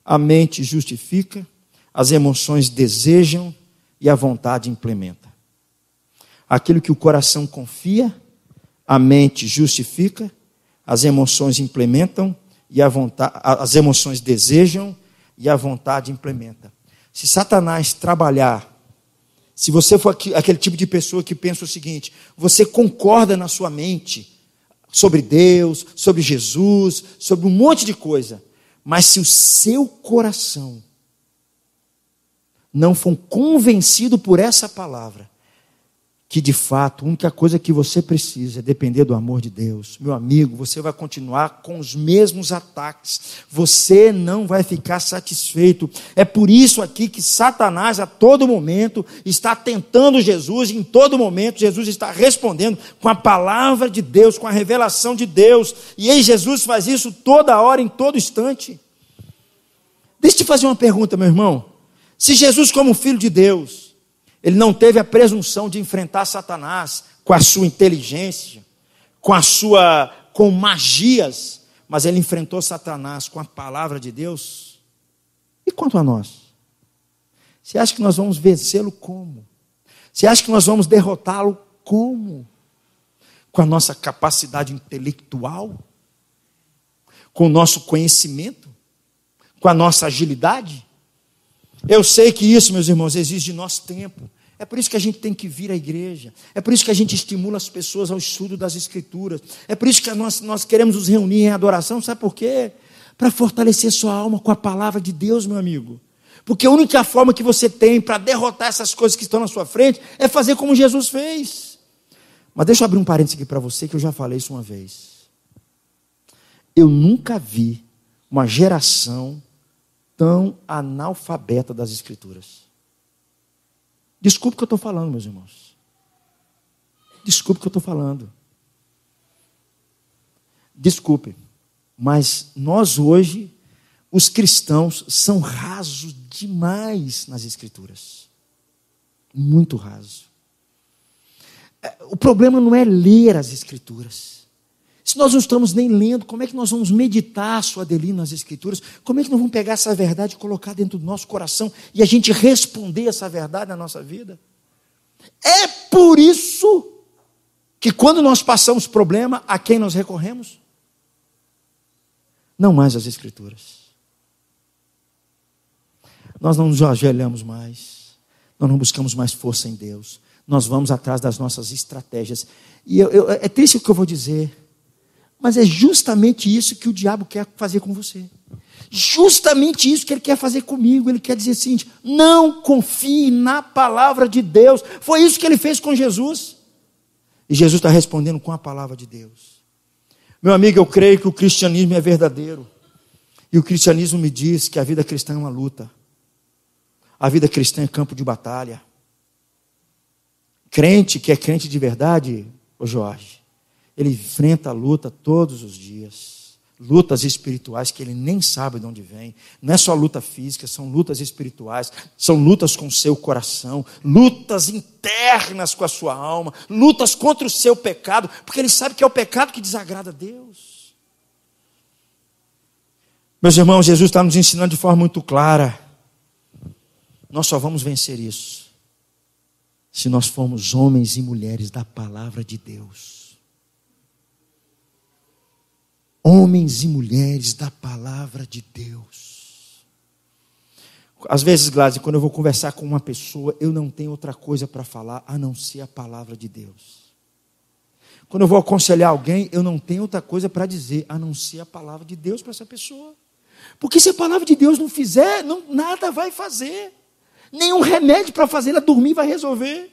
a mente justifica, as emoções desejam e a vontade implementa. Aquilo que o coração confia, a mente justifica, as emoções implementam e as emoções desejam e a vontade implementa. Se Satanás trabalhar, se você for aquele tipo de pessoa que pensa o seguinte: você concorda na sua mente sobre Deus, sobre Jesus, sobre um monte de coisa, mas se o seu coração não for convencido por essa palavra, que de fato a única coisa que você precisa é depender do amor de Deus, meu amigo, você vai continuar com os mesmos ataques, você não vai ficar satisfeito. É por isso aqui que Satanás a todo momento está tentando Jesus, e em todo momento Jesus está respondendo com a palavra de Deus, com a revelação de Deus, e aí Jesus faz isso toda hora, em todo instante. Deixa eu te fazer uma pergunta, meu irmão. Se Jesus, como filho de Deus, ele não teve a presunção de enfrentar Satanás com a sua inteligência, com magias, mas ele enfrentou Satanás com a palavra de Deus. E quanto a nós? Você acha que nós vamos vencê-lo como? Você acha que nós vamos derrotá-lo como? Com a nossa capacidade intelectual? Com o nosso conhecimento? Com a nossa agilidade? Eu sei que isso, meus irmãos, exige de nós tempo. É por isso que a gente tem que vir à igreja. É por isso que a gente estimula as pessoas ao estudo das Escrituras. É por isso que nós queremos nos reunir em adoração. Sabe por quê? Para fortalecer sua alma com a palavra de Deus, meu amigo. Porque a única forma que você tem para derrotar essas coisas que estão na sua frente é fazer como Jesus fez. Mas deixa eu abrir um parênteses aqui para você, que eu já falei isso uma vez. Eu nunca vi uma geração tão analfabeta das Escrituras. Desculpe o que eu estou falando, meus irmãos. Desculpe o que eu estou falando. Desculpe. Mas nós hoje, os cristãos, são rasos demais nas Escrituras. Muito raso. O problema não é ler as Escrituras. Se nós não estamos nem lendo, como é que nós vamos meditar sua delícia nas Escrituras? Como é que nós vamos pegar essa verdade e colocar dentro do nosso coração e a gente responder essa verdade na nossa vida? É por isso que quando nós passamos problema, a quem nós recorremos? Não mais às Escrituras. Nós não nos ajoelhamos mais, nós não buscamos mais força em Deus, nós vamos atrás das nossas estratégias. E é triste o que eu vou dizer, mas é justamente isso que o diabo quer fazer com você. Justamente isso que ele quer fazer comigo. Ele quer dizer o seguinte: não confie na palavra de Deus. Foi isso que ele fez com Jesus. E Jesus está respondendo com a palavra de Deus. Meu amigo, eu creio que o cristianismo é verdadeiro. E o cristianismo me diz que a vida cristã é uma luta. A vida cristã é campo de batalha. Crente que é crente de verdade, ô Jorge, ele enfrenta a luta todos os dias. Lutas espirituais que ele nem sabe de onde vem. Não é só luta física, são lutas espirituais. São lutas com o seu coração. Lutas internas com a sua alma. Lutas contra o seu pecado. Porque ele sabe que é o pecado que desagrada a Deus. Meus irmãos, Jesus está nos ensinando de forma muito clara. Nós só vamos vencer isso se nós formos homens e mulheres da palavra de Deus. Homens e mulheres da palavra de Deus. Às vezes, Gladys, quando eu vou conversar com uma pessoa, eu não tenho outra coisa para falar a não ser a palavra de Deus. Quando eu vou aconselhar alguém, eu não tenho outra coisa para dizer a não ser a palavra de Deus para essa pessoa. Porque se a palavra de Deus não fizer, nada vai fazer. Nenhum remédio para fazer ela dormir vai resolver.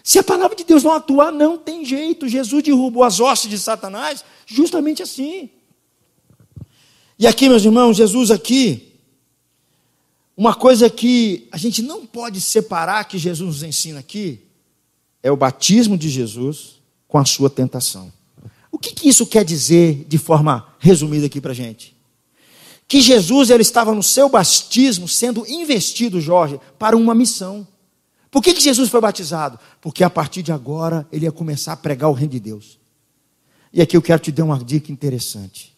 Se a palavra de Deus não atuar, não tem jeito. Jesus derrubou as hostes de Satanás justamente assim. E aqui, meus irmãos, Jesus aqui, uma coisa que a gente não pode separar, que Jesus nos ensina aqui, é o batismo de Jesus com a sua tentação. O que isso quer dizer de forma resumida aqui para a gente? que Jesus ele estava no seu batismo sendo investido, Jorge, para uma missão. Por que Jesus foi batizado? Porque a partir de agora ele ia começar a pregar o reino de Deus. E aqui eu quero te dar uma dica interessante.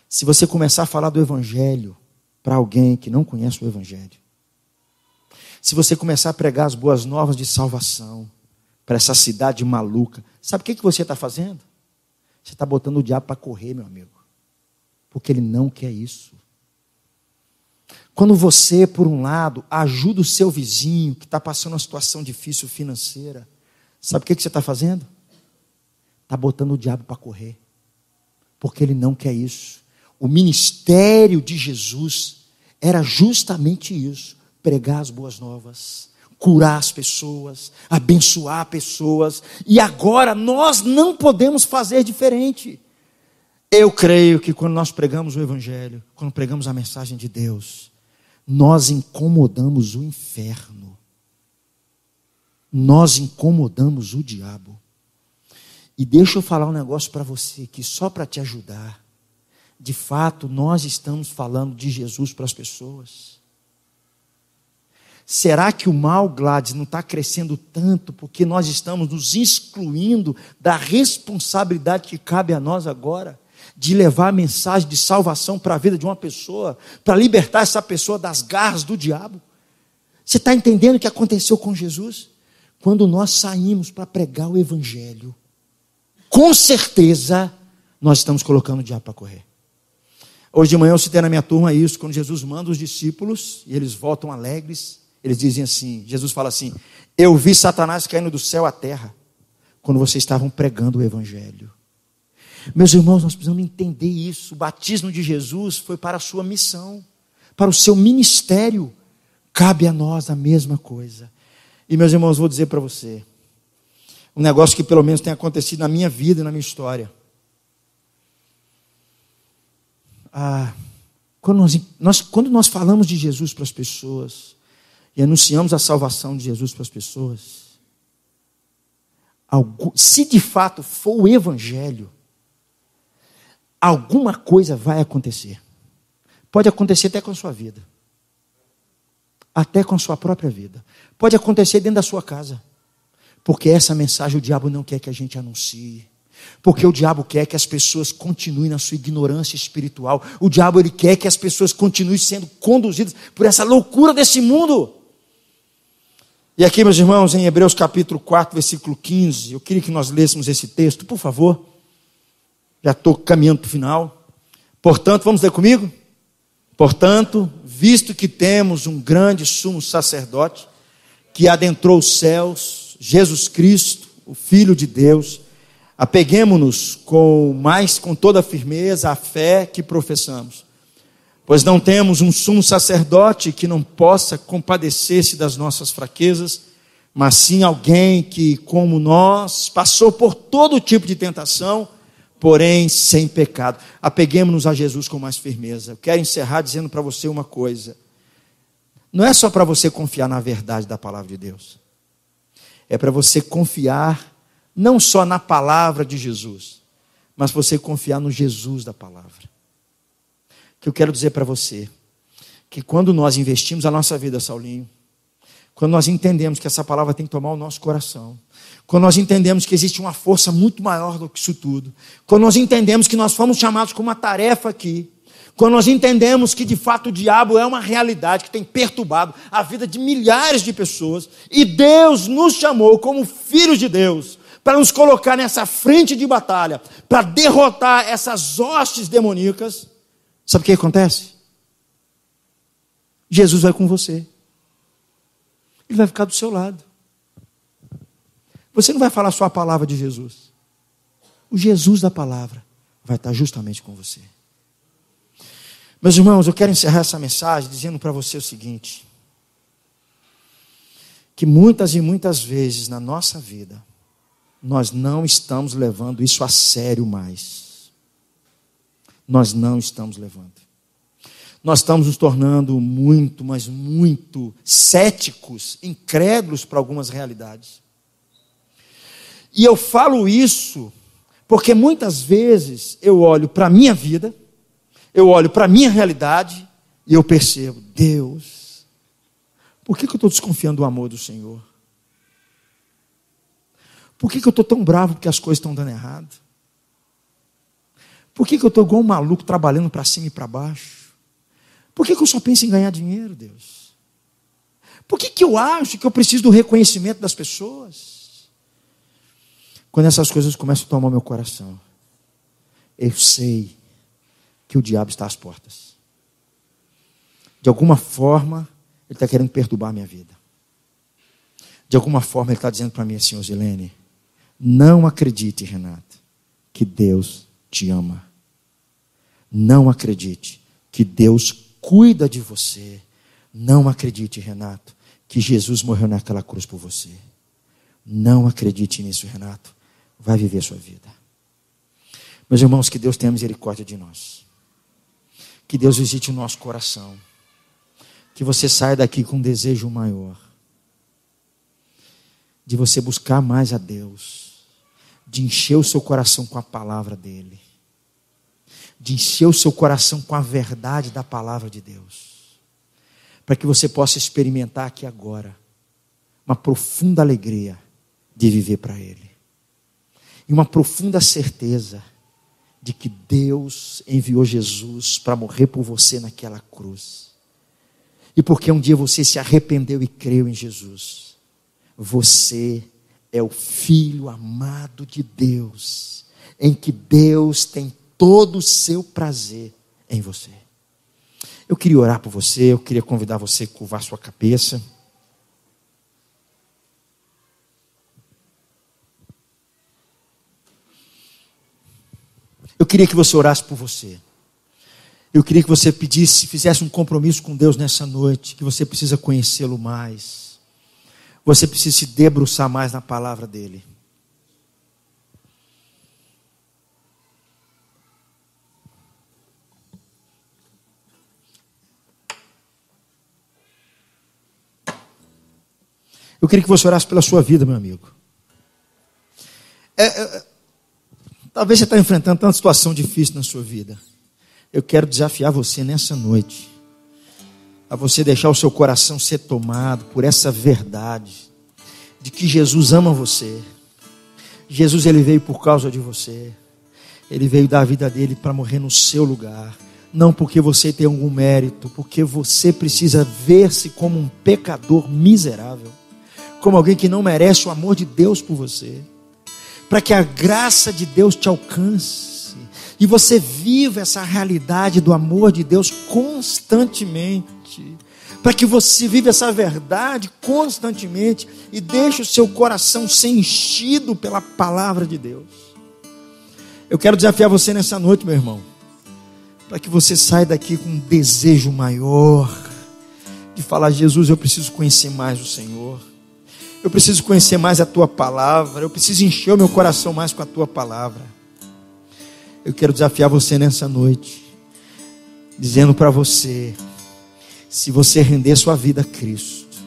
Se você começar a falar do Evangelho para alguém que não conhece o Evangelho, se você começar a pregar as boas novas de salvação para essa cidade maluca, sabe o que você está fazendo? Você está botando o diabo para correr, meu amigo. Porque ele não quer isso. Quando você, por um lado, ajuda o seu vizinho que está passando uma situação difícil financeira, sabe o que você está fazendo? Está botando o diabo para correr. Porque ele não quer isso. O ministério de Jesus era justamente isso. Pregar as boas novas, curar as pessoas, abençoar pessoas. E agora nós não podemos fazer diferente. Eu creio que quando nós pregamos o Evangelho, quando pregamos a mensagem de Deus, nós incomodamos o inferno. Nós incomodamos o diabo. E deixa eu falar um negócio para você, que só para te ajudar. De fato, nós estamos falando de Jesus para as pessoas. Será que o mal, Gladys, não está crescendo tanto porque nós estamos nos excluindo da responsabilidade que cabe a nós agora? De levar a mensagem de salvação para a vida de uma pessoa, para libertar essa pessoa das garras do diabo. Você está entendendo o que aconteceu com Jesus? Quando nós saímos para pregar o Evangelho, com certeza nós estamos colocando o diabo para correr. Hoje de manhã eu citei na minha turma isso, quando Jesus manda os discípulos, e eles voltam alegres, eles dizem assim, Jesus fala assim, eu vi Satanás caindo do céu à terra, quando vocês estavam pregando o Evangelho. Meus irmãos, nós precisamos entender isso. O batismo de Jesus foi para a sua missão, para o seu ministério. Cabe a nós a mesma coisa. E meus irmãos, vou dizer para você, um negócio que pelo menos tem acontecido na minha vida e na minha história. Quando nós falamos de Jesus para as pessoas, e anunciamos a salvação de Jesus para as pessoas, se de fato for o Evangelho, alguma coisa vai acontecer. Pode acontecer até com a sua vida. Até com a sua própria vida. Pode acontecer dentro da sua casa. Porque essa mensagem o diabo não quer que a gente anuncie. Porque o diabo quer que as pessoas continuem na sua ignorância espiritual. O diabo ele quer que as pessoas continuem sendo conduzidas por essa loucura desse mundo. E aqui, meus irmãos, em Hebreus capítulo 4, versículo 15, eu queria que nós lêssemos esse texto, por favor. Já estou caminhando para o final. Portanto, vamos ler comigo? Portanto, visto que temos um grande sumo sacerdote, que adentrou os céus, Jesus Cristo, o Filho de Deus, apeguemo-nos com toda a firmeza à fé que professamos. Pois não temos um sumo sacerdote que não possa compadecer-se das nossas fraquezas, mas sim alguém que, como nós, passou por todo tipo de tentação, porém sem pecado. Apeguemo-nos a Jesus com mais firmeza. Eu quero encerrar dizendo para você uma coisa. Não é só para você confiar na verdade da palavra de Deus. É para você confiar não só na palavra de Jesus, mas você confiar no Jesus da palavra. Que eu quero dizer para você, que quando nós investimos a nossa vida, Saulinho, quando nós entendemos que essa palavra tem que tomar o nosso coração, quando nós entendemos que existe uma força muito maior do que isso tudo, quando nós entendemos que nós fomos chamados com uma tarefa aqui, quando nós entendemos que de fato o diabo é uma realidade que tem perturbado a vida de milhares de pessoas, e Deus nos chamou como filhos de Deus, para nos colocar nessa frente de batalha, para derrotar essas hostes demoníacas, sabe o que acontece? Jesus vai com você. Ele vai ficar do seu lado. Você não vai falar só a palavra de Jesus. O Jesus da palavra vai estar justamente com você. Meus irmãos, eu quero encerrar essa mensagem dizendo para você o seguinte: que muitas e muitas vezes na nossa vida, nós não estamos levando isso a sério mais. Nós não estamos levando. Nós estamos nos tornando muito, mas muito céticos, incrédulos para algumas realidades. E eu falo isso porque muitas vezes eu olho para a minha vida, eu olho para a minha realidade e eu percebo, Deus, por que eu estou desconfiando do amor do Senhor? Por que eu estou tão bravo porque as coisas estão dando errado? Por que eu estou igual um maluco trabalhando para cima e para baixo? Por que eu só penso em ganhar dinheiro, Deus? Por que eu acho que eu preciso do reconhecimento das pessoas? Quando essas coisas começam a tomar meu coração, eu sei que o diabo está às portas. De alguma forma, ele está querendo perturbar a minha vida. De alguma forma, ele está dizendo para mim assim, Zilene, não acredite, Renato, que Deus te ama. Não acredite que Deus cuida de você. Não acredite, Renato, que Jesus morreu naquela cruz por você. Não acredite nisso, Renato. Vai viver a sua vida. Meus irmãos, que Deus tenha misericórdia de nós. Que Deus visite o nosso coração. Que você saia daqui com um desejo maior. De você buscar mais a Deus. De encher o seu coração com a palavra dEle. De encher o seu coração com a verdade da palavra de Deus. Para que você possa experimentar aqui agora uma profunda alegria de viver para Ele. E uma profunda certeza de que Deus enviou Jesus para morrer por você naquela cruz. E porque um dia você se arrependeu e creu em Jesus, você é o filho amado de Deus, em que Deus tem todo o seu prazer em você. Eu queria orar por você, eu queria convidar você a curvar sua cabeça. Eu queria que você orasse por você. Eu queria que você pedisse, fizesse um compromisso com Deus nessa noite, que você precisa conhecê-lo mais. Você precisa se debruçar mais na palavra dEle. Eu queria que você orasse pela sua vida, meu amigo. Talvez você está enfrentando tanta situação difícil na sua vida. Eu quero desafiar você nessa noite a você deixar o seu coração ser tomado por essa verdade de que Jesus ama você. Jesus, ele veio por causa de você. Ele veio dar a vida dele para morrer no seu lugar. Não porque você tem algum mérito, porque você precisa ver-se como um pecador miserável, como alguém que não merece o amor de Deus por você, para que a graça de Deus te alcance e você viva essa realidade do amor de Deus constantemente, para que você viva essa verdade constantemente e deixe o seu coração ser enchido pela palavra de Deus. Eu quero desafiar você nessa noite, meu irmão, para que você saia daqui com um desejo maior de falar: Jesus, eu preciso conhecer mais o Senhor. Eu preciso conhecer mais a Tua palavra. Eu preciso encher o meu coração mais com a Tua palavra. Eu quero desafiar você nessa noite, dizendo para você: se você render sua vida a Cristo,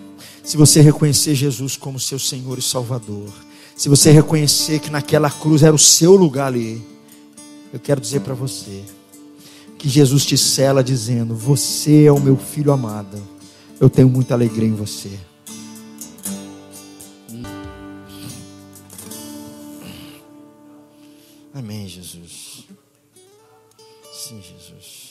se você reconhecer Jesus como seu Senhor e Salvador, se você reconhecer que naquela cruz era o seu lugar ali, eu quero dizer para você que Jesus te sela dizendo: você é o meu filho amado, eu tenho muita alegria em você. Amém, Jesus. Sim, Jesus.